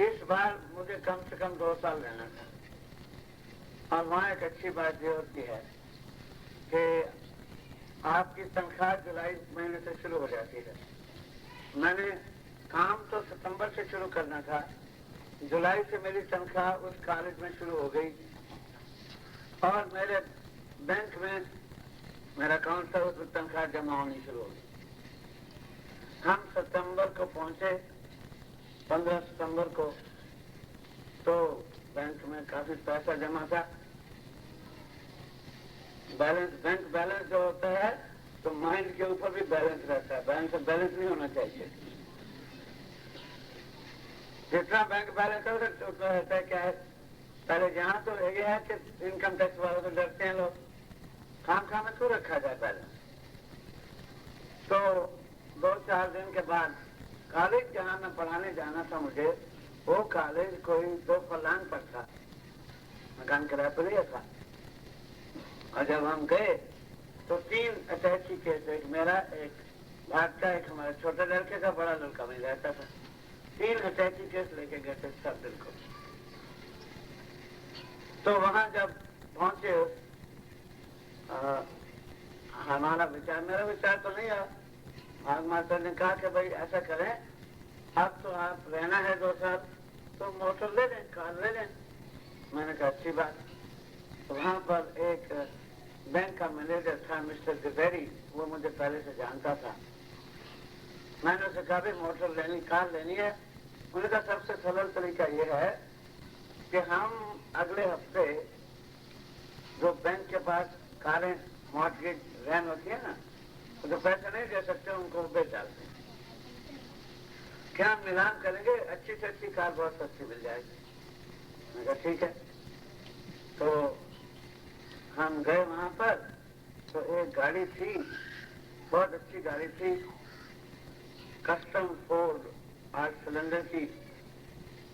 इस बार मुझे कम से कम 2 साल रहना था। और वहाँ एक अच्छी बात ये होती है कि आपकी तनख्वाह जुलाई महीने से शुरू हो जाती है। मैंने काम तो सितंबर से शुरू करना था, जुलाई से मेरी तनख्वाह उस कॉलेज में शुरू हो गई और मेरे बैंक में मेरा अकाउंट था, उसमें तनख्वाह जमा होनी शुरू हो गई। हम सितंबर को पहुंचे, 15 सितंबर को, तो बैंक में काफी पैसा जमा था। बैलेंस, बैंक बैलेंस जो होता है तो माइंड के ऊपर भी बैलेंस रहता है, बैंक बैलेंस नहीं होना चाहिए। जितना बैंक बैलेंस है उतना रहता है। क्या है, पहले यहाँ तो ये है कि इनकम टैक्स वालों से डरते हैं लोग, खाम में क्यों रखा जाए बैलेंस। तो 2-4 दिन के बाद कॉलेज जहाँ मैं पढ़ाने जाना था मुझे, वो कॉलेज कोई 2 फरलांग पर था, मकान किराए पर लिया था। और जब हम गए तो 3 अटैची केस, एक मेरा, एक भागता, एक हमारे छोटे लड़के का, बड़ा लड़का भी रहता था। 3 अटैची केस लेके गए थे सब दिन को। तो वहां जब पहुंचे, हमारा विचार, मेरा विचार तो नहीं है, भाग मास्टर ने कहा कि भाई ऐसा करें, अब तो आप रहना है 2 साल, तो मोटर ले लें, कार ले लें। मैंने कहा अच्छी बात। तो वहां पर एक बैंक का मैनेजर था, मिस्टर द्विवेदी, वो मुझे पहले से जानता था। मैंने उसे कहा भी मोटर लेनी, कार लेनी है। उनका सबसे सरल तरीका ये है कि हम अगले हफ्ते जो बैंक के पास कारें मॉर्टगेज वैन होती है ना, तो पैसे नहीं दे सकते, उनको बेच डालते हैं। क्या हम निलाम करेंगे, अच्छी से अच्छी कार बहुत सस्ती मिल जाएगी। मैंने कहा ठीक है। तो हम गए वहां पर, तो एक गाड़ी थी, बहुत अच्छी गाड़ी थी, कस्टम फोर्ड 8 सिलेंडर की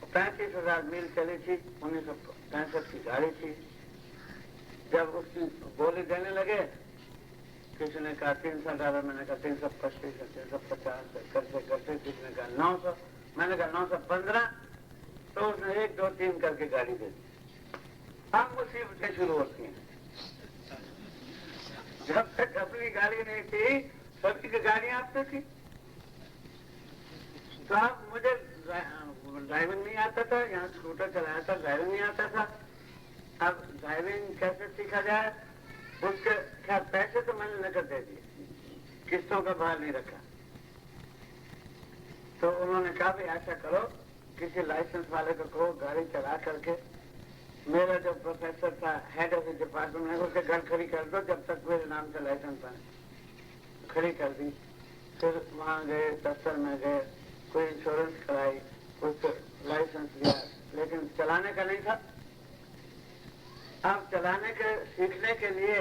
35,000 मील चली थी, 1965 की गाड़ी थी। जब उसकी बोली देने लगे, किसी ने कहा $300, मैंने कहा 325, 350, करते करते किसी ने कहा 900, मैंने कहा 915, तो उसने 1, 2, 3 करके गाड़ी दे दी। अब मुसीबतें शुरू होती हैं। जब तक अपनी गाड़ी नहीं थी, सभी की गाड़ियां आपसे थी। तो अब मुझे ड्राइविंग नहीं आता था, यहाँ स्कूटर चलाया था, ड्राइविंग नहीं आता था। अब ड्राइविंग कैसे सीखा जाए, उसके क्या पैसे तो मैंने नकद दे दिए, किस्तों का भार नहीं रखा। तो उन्होंने कहा भाई ऐसा करो, किसी लाइसेंस वाले को कहो गाड़ी चला करके मेरा जो प्रोफेसर था, हेड ऑफ द डिपार्टमेंट है, उसके घर खड़ी कर दो, जब तक मेरे नाम से लाइसेंस बने। खड़ी कर दी। फिर वहाँ गए, दफ्तर में गए, कोई इंश्योरेंस कराई, उसको लाइसेंस लिया, लेकिन चलाने का नहीं था। अब चलाने के सीखने के लिए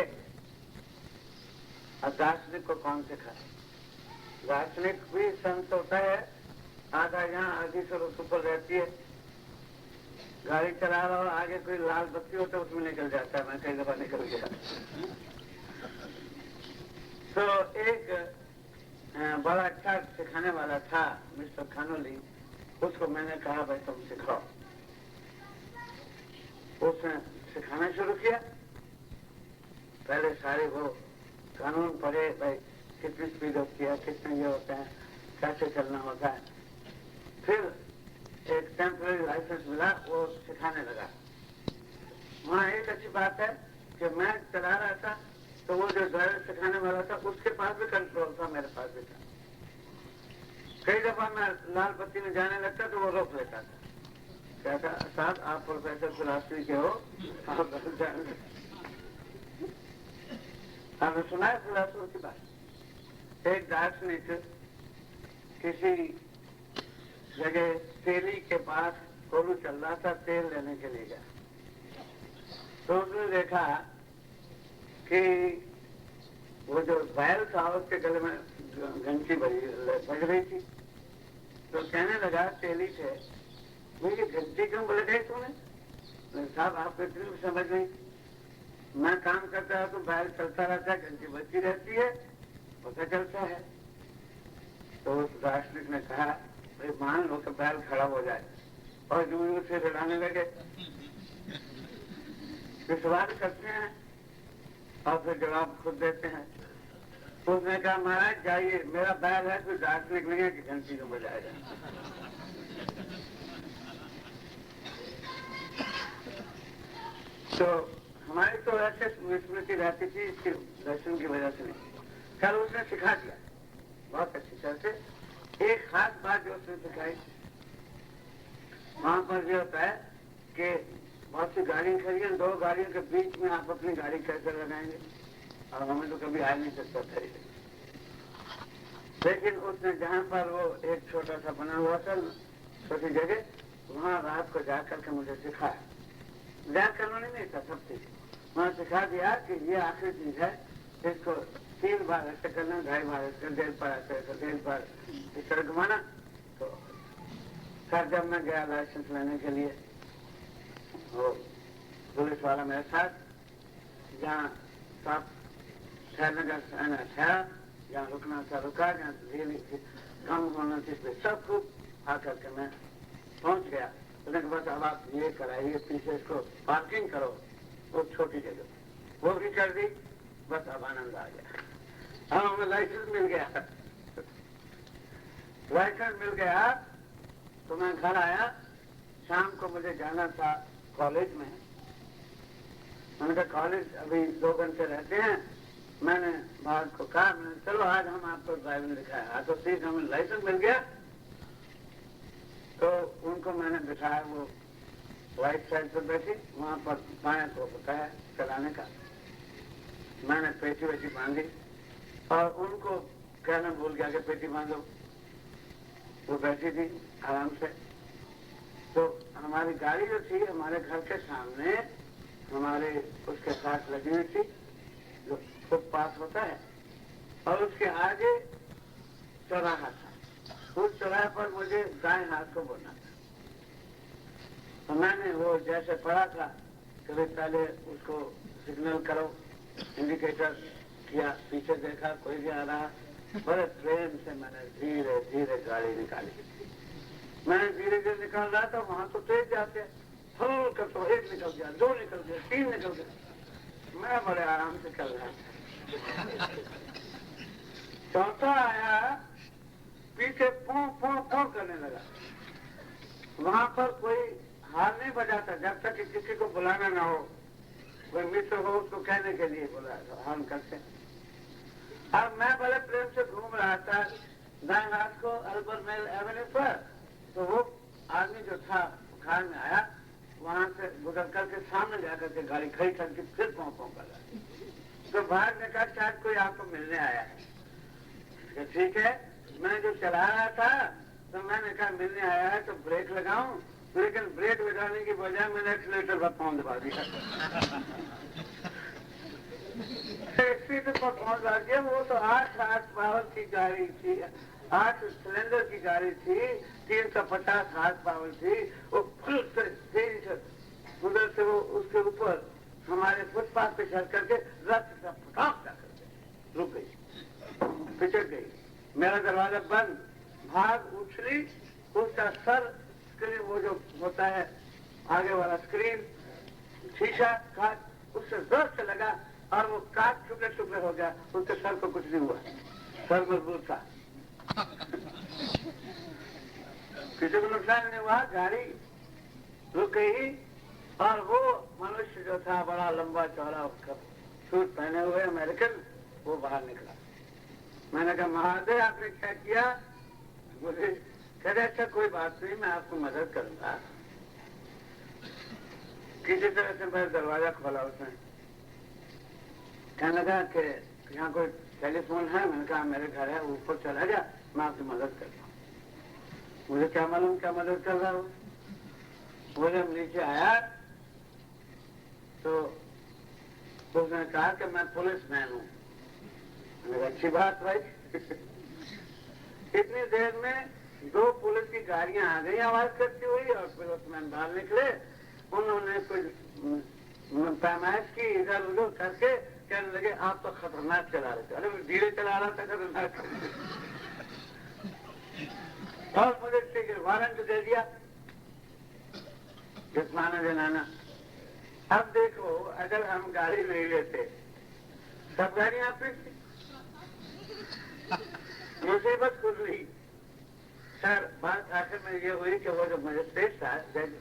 अब दार्शनिक को कौन सिखाए? दार्शनिक भी संत होता है, आधा यहाँ आधी से ऊपर रहती है, गाड़ी चला रहा हो, आगे कोई लाल बत्ती हो तो उसमें निकल जाता है। मैं कई दफा निकल गया। तो एक बड़ा अच्छा सिखाने वाला था, मिस्टर खानोली, उसको मैंने कहा भाई तुम सिखाओ। उसने सिखाना शुरू किया। पहले सारे वो कानून पढ़े, भाई कितनी स्पीड होती है, कितने ये होता है, कैसे चलना होता है। फिर एक टेम्पररी लाइसेंस मिला, वो सिखाने लगा। वहाँ एक अच्छी बात है कि मैं चला रहा था तो वो जो ड्राइवर सिखाने वाला था उसके पास भी कंट्रोल था, मेरे पास भी था। कई दफा मैं लाल बत्ती में जाने लगता तो वो रोक लेता था, कहता साहब आप प्रोफेसर फिलॉसफी के हो, आप जाने। आपने सुना है फिलॉसफी की बात? एक दार्शनिक किसी जगह तेली के पास कोलू चल रहा था, तेल लेने के लिए गया। तो उसने देखा कि वो जो बैल था उसके गले में घंटी बज रही थी। तो कहने लगा तेली से, मुझे घंटी क्यों बज गई तूने? साहब आपको इतनी भी समझ नहीं, मैं काम करता है तो बैल चलता रहता है, घंटी बजती रहती है, पता चलता है। तो उस दार्शनिक ने कहा भाई मान लो कि बैल खड़ा हो जाए, और जूं से हिलाने लगे, विश्वास करते हैं और फिर जवाब खुद देते हैं। उसने कहा महाराज जाइए, मेरा बैल है, कोई दार्शनिक नहीं है कि घंटी को बजाएगा। तो हमारी तो ऐसे स्मृति रहती थी इसके दर्शन की वजह से नहीं। कल उसने सिखा दिया बहुत अच्छी तरह से। एक खास बात जो उसने सिखाई, वहां पर ये होता है कि बहुत सी गाड़ियां खड़ी हैं, दो गाड़ियों के बीच में आप अपनी गाड़ी कैसे लगाएंगे, और हमें तो कभी आ नहीं सकता था। लेकिन उसने जहाँ पर वो एक छोटा सा बना हुआ था, छोटी जगह, वहाँ रात को जाकर के मुझे सिखाया। गैर कानूनी नहीं था, सब चीज वहाँ सिखा दिया कि ये आखिरी चीज है, इसको 3 बार ऐसे करना, 2.5 बार ऐसे, 1.5 बार ऐसे, 1.5 बार इस तरह घुमाना। तो सर जब मैं गया लाइसेंस लेने के लिए, वो पुलिस वाला मेरे साथ, जहाँ सब ठहरने का ठहरा, जहाँ रुकना था रुका, जहाँ कम होना चाहिए सब खूब आकर के मैं पहुंच गया। उसने कहा बस अब आप ये कराइए, पीछे इसको पार्किंग करो, वो छोटी जगह, वो भी कर दी। बस अब आनंद आ गया, अब हमें लाइसेंस मिल गया। लाइसेंस मिल गया तो मैं घर आया। शाम को मुझे जाना था कॉलेज में। मैंने कहा कॉलेज अभी 2 घंटे रहते हैं। मैंने बाहर को कहा, मैंने चलो आज हम आपको ड्राइविंग दिखाया। आज तो ठीक हमें लाइसेंस मिल गया। तो उनको मैंने दिखाया, वो राइट साइड पर बैठी, वहां पर बाएं को होता है चलाने का। मैंने पेटी वेटी बांधी और उनको कहना भूल गया कि पेटी बांधो। वो बैठी थी आराम से। तो हमारी गाड़ी जो थी हमारे घर के सामने हमारे उसके साथ लगी हुई थी, जो फुटपाथ होता है, और उसके आगे चौराहा था। उस चौराहे पर मुझे दाएं हाथ को बोलना था। तो मैंने वो जैसे पढ़ा था कि पहले उसको सिग्नल करो, इंडिकेटर किया, पीछे देखा कोई भी आ रहा, बड़े प्रेम से मैंने धीरे धीरे गाड़ी निकाली। मैंने धीरे धीरे निकाल रहा था, वहां तो तेज जाते, हल्का तो एक निकल गया, दो निकल गया, तीन निकल गया, मैं बड़े आराम से चल रहा था। चौथा आया, पीछे पों पों पों करने लगा। वहां पर कोई हार नहीं बजाता जब तक कि किसी को बुलाना ना हो, कोई मित्र हो उसको कहने के लिए बोला हम करते। अब मैं बड़े प्रेम से घूम रहा था दाएं हाथ को अल्बर्ट मेल एवेन्यू पर, तो वो आदमी जो था कार में आया, वहां से गुजर करके सामने जाकर के गाड़ी खड़ी करके फिर पों पों कर रहा। तो बाहर ने कहा शायद कोई आपको मिलने आया है। ठीक है, मैं जो चला रहा था तो मैंने कहा मिलने आया है तो ब्रेक लगाऊं, लेकिन ब्रेक लगाने की बजाय मैंने एक्सीलेटर पर पाँव दबा दिया। एक्सीलेटर पर पाँव दबा दिया। वो तो 8 पावर की गाड़ी थी, 8 सिलेंडर की गाड़ी थी, 350 हार्स पावर थी। वो फुल तेजी से उधर से वो उसके ऊपर हमारे फुटपाथ पे चढ़ करके रथ से फटाक जाकर रुक गई, पिछड़ गई। मेरा दरवाजा बंद, भाग उछली, उसका सर स्क्रीन, वो जो होता है आगे वाला स्क्रीन, शीशा कांच, उससे जोर से लगा और वो कांच टुकड़े टुकड़े हो गया। उसके सर को कुछ नहीं हुआ, सर मजबूत था, किसी को नुकसान नहीं हुआ। गाड़ी रुक गई और वो मनुष्य जो था बड़ा लंबा चौड़ा सूट पहने हुए अमेरिकन, वो बाहर निकला। मैंने कहा महादेव आपने क्या किया? मुझे कहते अच्छा कोई बात नहीं, मैं आपको मदद करूंगा। किसी तरह से मेरा दरवाजा खोला उसने, कहने लगा कि यहाँ कोई टेलीफोन है। मैंने कहा मेरे घर है, ऊपर चला जा, मैं आपकी मदद करता हूँ। मुझे क्या मालूम क्या मदद कर रहा हूँ। वो जब नीचे आया तो उसने कहा कि मैं पुलिस मैन हूँ। मैंने कहा अच्छी बात भाई। इतनी देर में 2 पुलिस की गाड़ियां आ गई आवाज करती हुई और पुलिसमैन बाहर निकले। उन्होंने कुछ पैमाइश की, इधर उधर करके कहने लगे आप तो खतरनाक चला रहे थे। अरे मैं धीरे चला रहा था, खतरनाक। और मुझे टिकट वारंट दे दिया, जुर्माना दिलाना। अब देखो अगर हम गाड़ी नहीं लेते सब गाड़ियां फिर मुसीबत खुद रही। सर बात आखिर में ये हुई कि वो जो मजिस्ट्रेट था जज,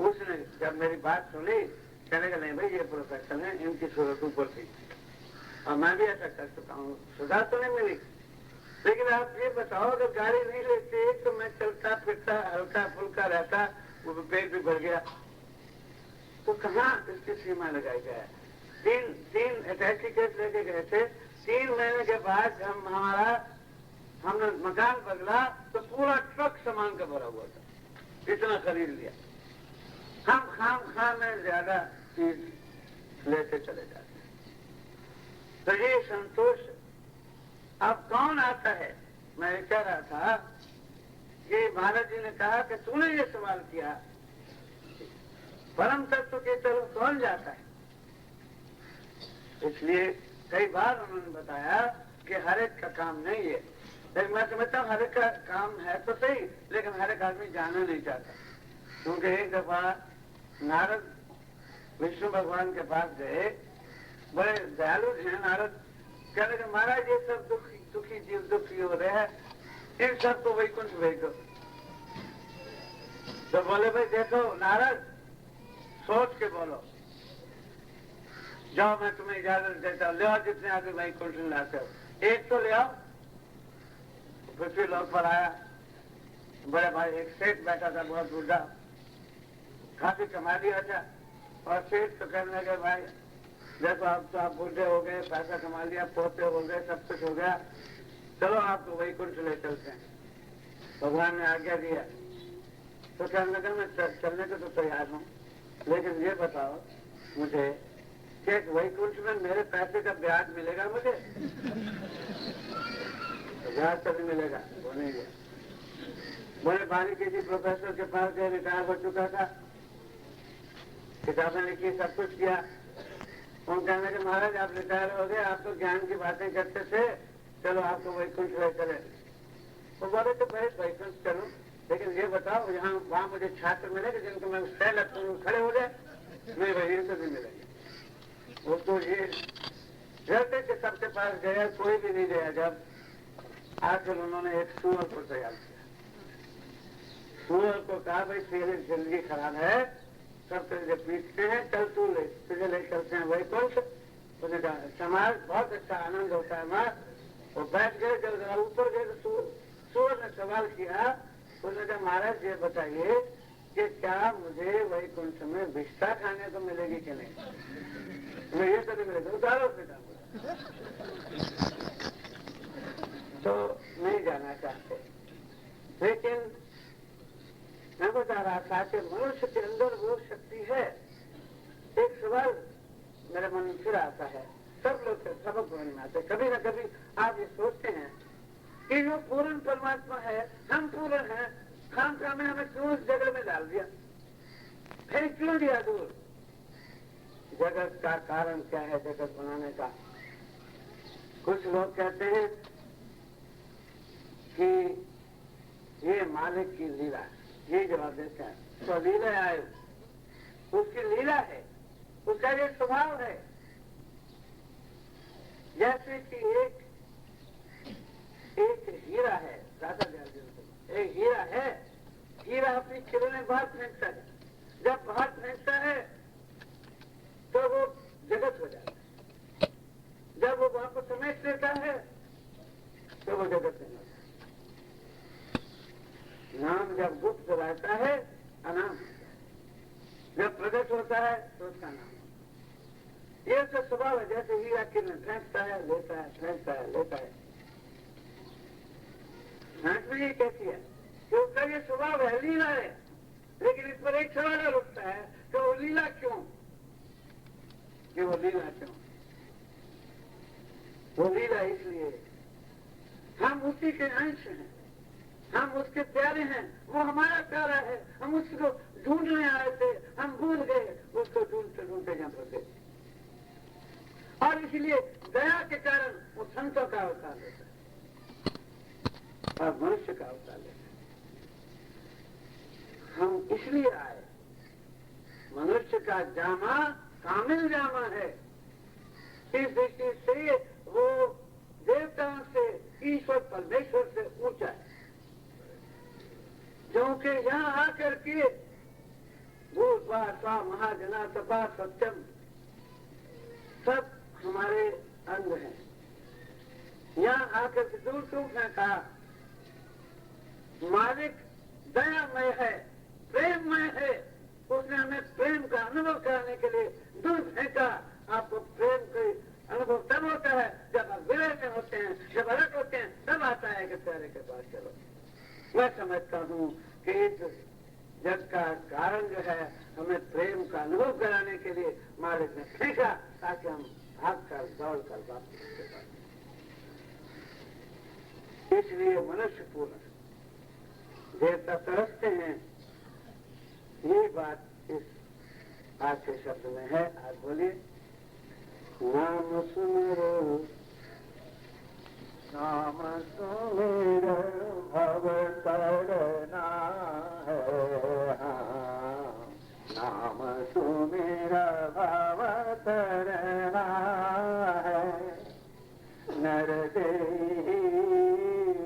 उसने जब मेरी बात सुनी कहने का नहीं भाई ये प्रोफेशन है, इनकी सूरत ऊपर थी और मैं भी ऐसा कर चुका हूँ, सजा तो नहीं मिली। लेकिन आप ये बताओ अगर गाड़ी नहीं लेते तो मैं चलता फिरता हल्का फुल्का रहता, वो पेट भी भर गया, तो कहाँ इसकी सीमा लगाई जाए। 3 अटैची केस लेके गए थे। 3 महीने के बाद हमने मकान बदला तो पूरा ट्रक सामान का भरा हुआ था, इतना खरीद लिया। हम खाम में ज्यादा चीज लेते चले जाते हैं। तो ये संतोष अब कौन आता है? मैं कह रहा था कि महाराज जी ने कहा कि तूने ये सवाल किया परम तत्व की तरफ कौन जाता है। इसलिए कई बार उन्होंने बताया कि हर एक का काम नहीं है, लेकिन मैं समझता हूँ हर एक का काम है तो सही, लेकिन हर एक आदमी जाना नहीं चाहता। क्योंकि एक दफा नारद विष्णु भगवान के पास गए, बड़े दयालु हैं नारद, कहने लगे महाराज ये सब दुखी जीव दुखी हो रहे हैं, इन सब को वैकुंठ भेज दो। तो बोले भाई देखो नारद सोच के बोलो, जाओ मैं तुम्हें इजाजत देता हूँ, ले आओ जितने आगे वैकुंठ लाते हो, एक तो ले आओ। पृथ्वी लोक पर आया, बड़े भाई एक सेठ बैठा था बहुत बूढ़ा, काफी कमा लिया था, और सेठ तो कहने लगे भाई देखो अब तो आप बूढ़े हो गए, पैसा कमा लिया, पोते हो गए, सब कुछ हो गया, चलो आपको वैकुंठ ले चलते हैं। भगवान ने आज्ञा दिया। तो कहने लगा मैं चलने को तो तैयार हूँ, लेकिन ये बताओ मुझे कि वैकुंठ में मेरे पैसे का ब्याज मिलेगा मुझे? तो 1000 तक मिलेगा, वो नहीं गया। बड़े भारी किसी प्रोफेसर के पास गए, रिटायर हो चुका था, किताबें लिखी, सब कुछ किया। उन कहने के महाराज आप रिटायर हो गए, आप तो ज्ञान की बातें करते थे, चलो आपको वैकुंठ ले चले। वो बोले तो भाई वैकुंठ चलो, लेकिन ये बताओ यहाँ वहाँ मुझे छात्र मिलेंगे जिनको मैं सह लगता हूँ खड़े हो जाए, नहीं वही तो नहीं मिलेंगे। वो तो ये रहते कि सबके पास गया, कोई भी नहीं गया। जब आखिर उन्होंने एक सूअर को तैयार किया, सूअर को कहा भाई तेरी जिंदगी खराब है, सब तुझे पीटते हैं, चल तू ले, तुझे ले चलते हैं वैकुंठ। उसने कहा समाज बहुत अच्छा आनंद होता है माँ। वो बैठ गए, जब ऊपर गए तो सूअर ने सवाल किया, उसने कहा महाराज ये बताइए कि क्या मुझे वैकुंठ में विष्ठा खाने को मिलेगी कि नहीं? मैं ये तो नहीं मिलेगा, उतारो बेटा। तो नहीं जाना चाहते, लेकिन मैं बता रहा था कि मनुष्य के अंदर वो शक्ति है। एक सवाल मेरे मन में फिर आता है, सब लोग सबक मन में आते, कभी न कभी आप ये सोचते हैं कि जो पूर्ण परमात्मा है, हम पूर्ण हैं, खामखा में हमें क्यों उस जगह में डाल दिया, फिर क्यों दिया दूर? जगत का कारण क्या है जगत बनाने का? कुछ लोग कहते हैं कि ये मालिक की लीला है, ये जवाब देते हैं। तो लीला आए, उसकी लीला है, उसका ये स्वभाव है। जैसे कि एक हीरा है, राजा दयाल, एक हीरा है, हीरा अपनी खिलौने बाहर फेंकता है, जब बाहर फेंकता है तो वो जगत हो जाता है, जब वो वापस समेट लेता है तो वो जगत नहीं होता। नाम जब गुप्त रहता है अनाम, जब प्रकट होता है तो उसका नाम। ये तो स्वभाव है, जैसे हीरा किरण फेंकता है, लेता है, फेंकता है, लेता है। नाच में ये कैसी है कि उसका ये स्वभाव है, लीला है। लेकिन इस पर एक सवाल उठता है कि वो लीला क्यों, कि वो लीला क्यों? वो लीला इसलिए हम उसी के अंश हैं, हम उसके प्यारे हैं, वो हमारा प्यारा है, हम उसको ढूंढने आए थे, हम भूल गए, उसको ढूंढते ढूंढते यहाँ पर गए। और इसलिए दया के कारण वो संतों का अवतार लेता है और मनुष्य का अवतार लेता है। हम इसलिए आए, मनुष्य का जामा कामिल जामा है। इस दृष्टि से वो देवताओं से, ईश्वर परमेश्वर से ऊंचा है, क्योंकि यहाँ आकर के भूत स्वा महाजना तपा सत्यम सब हमारे अंग हैं। यहाँ आकर के दूर टूटने का मालिक दयामय है, प्रेममय है। उसने हमें प्रेम का अनुभव कराने के लिए दूर फेंका। आपको प्रेम का अनुभव तब होता है जब आप विरह में होते हैं, जब अलग होते हैं, तब आता है कि प्यारे के पास चलो। मैं समझता हूँ कि इस जग का कारण जो है, हमें प्रेम का अनुभव कराने के लिए मालिक ने फेंका, ताकि हम भाग कर दौड़ कर वापस उसके पास। इसलिए मनुष्य पूर्ण, देवता तरसते हैं। ये बात इस आज के शब्द में है। आज बोलिए, नाम सुमिरो, नाम सुमिरो भव तरना है, नाम सुमिर भव तरना है, नर देहि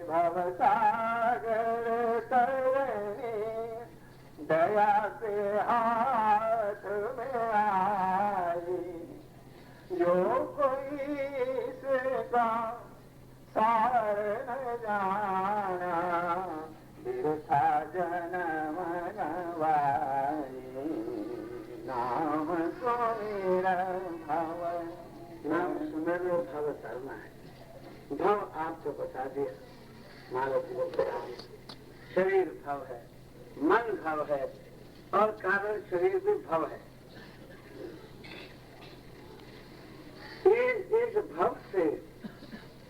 भव सागर तरने, दया से हाथ में आई, जो कोई इसका सार न जाना, बिरथा जन्म गवाई, नाम सुमिर भव। नाम सुमिर भव करना है। भव आपको बता दिया, मालक को बता दिया। शरीर भव है, मन भव है, और कारण शरीर भी भव है। इस भव से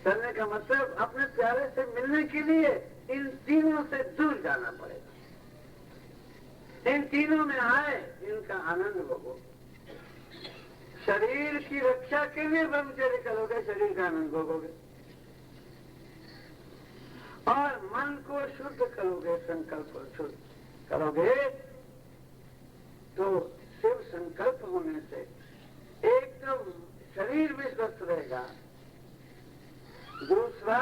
करने का मतलब अपने प्यारे से मिलने के लिए इन तीनों से दूर जाना पड़ेगा। इन तीनों में आए, इनका आनंद भोगो। शरीर की रक्षा के लिए ब्रह्मचर्य करोगे, शरीर का आनंद भोगोगे, और मन को शुद्ध करोगे, संकल्प को शुद्ध करोगे, तो शिव संकल्प होने से एकदम शरीर भी स्वस्थ रहेगा। दूसरा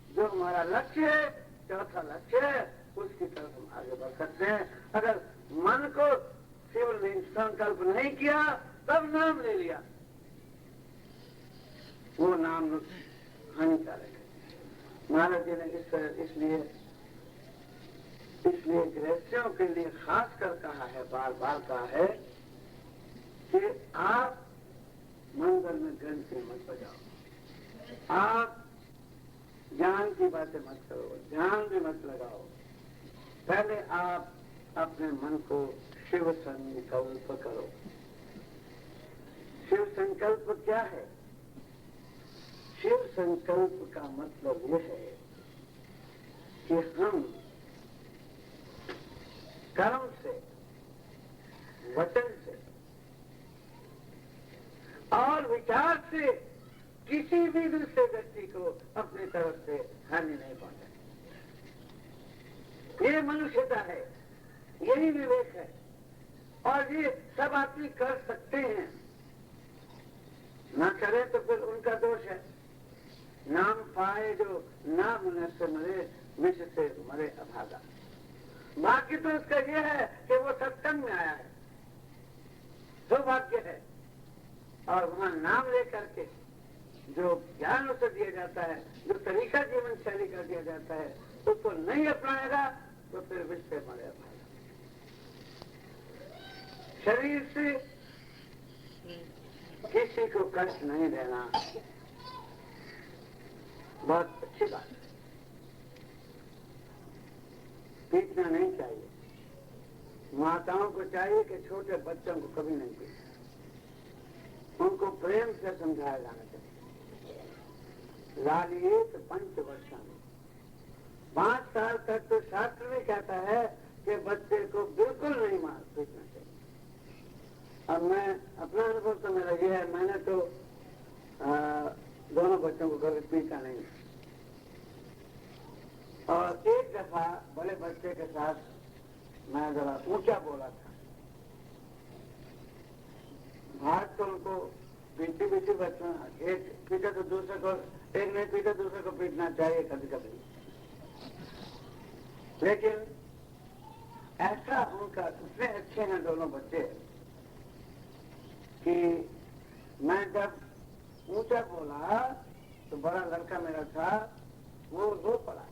जो हमारा लक्ष्य है, चौथा लक्ष्य है, उसकी तरफ हम आगे बढ़ सकते हैं। अगर मन को शिव ने संकल्प नहीं किया, तब नाम ले लिया, वो नाम हानिकारक है। महाराज जी ने इसलिए गृहस्थियों के लिए खास कर कहा है, बार बार कहा है कि आप मंदिर में घंटे मत बजाओ, आप ज्ञान की बातें मत करो, ध्यान भी मत लगाओ। पहले आप अपने मन को शिव संकल्प करो। शिव संकल्प क्या है? शिव संकल्प का मतलब यह है कि हम कर्म से, वचन से और विचार से किसी भी दूसरे व्यक्ति को अपनी तरफ से हानि नहीं पहुंचाए। ये मनुष्यता है, यही विवेक है, और ये सब आदमी कर सकते हैं। ना करें तो फिर उनका दोष है। नाम पाए जो ना होने से मरे, विष से मरे अभागा। बाकी तो उसका यह है कि वो सत्संग में आया है, सौभाग्य है, और वहां नाम लेकर के जो ज्ञान उसे दिया जाता है, जो तरीका जीवन शैली का दिया जाता है, उसको नहीं अपनाएगा तो फिर विष से मरे अभागा। शरीर से किसी को कष्ट नहीं देना बहुत अच्छी बात है। पीटना नहीं चाहिए। माताओं को चाहिए कि छोटे बच्चों को कभी नहीं पीटे, उनको प्रेम से समझाया जाना चाहिए। लालियेत पंचवर्षा में 5 साल तक तो शास्त्र में कहता है कि बच्चे को बिल्कुल नहीं मार पीटना चाहिए। अब मैं अपना अनुभव तो मेरा ये है, मैंने तो दोनों बच्चों को कभी पीटा नहीं, और एक दफा बड़े बच्चे के साथ मैं जरा ऊंचा बोला था। भारत तो उनको पीटी बच्चों, एक पीटे तो दूसरे को, एक नहीं पीटे दूसरे को पीटना चाहिए कभी कभी, लेकिन ऐसा उनका इतने अच्छे हैं दोनों बच्चे कि मैं जब ऊंचा बोला तो बड़ा लड़का मेरा था, वो रो पड़ा।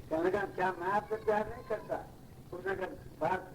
कहने लगा क्या मैं आपसे प्यार नहीं करता? उसने कहा बात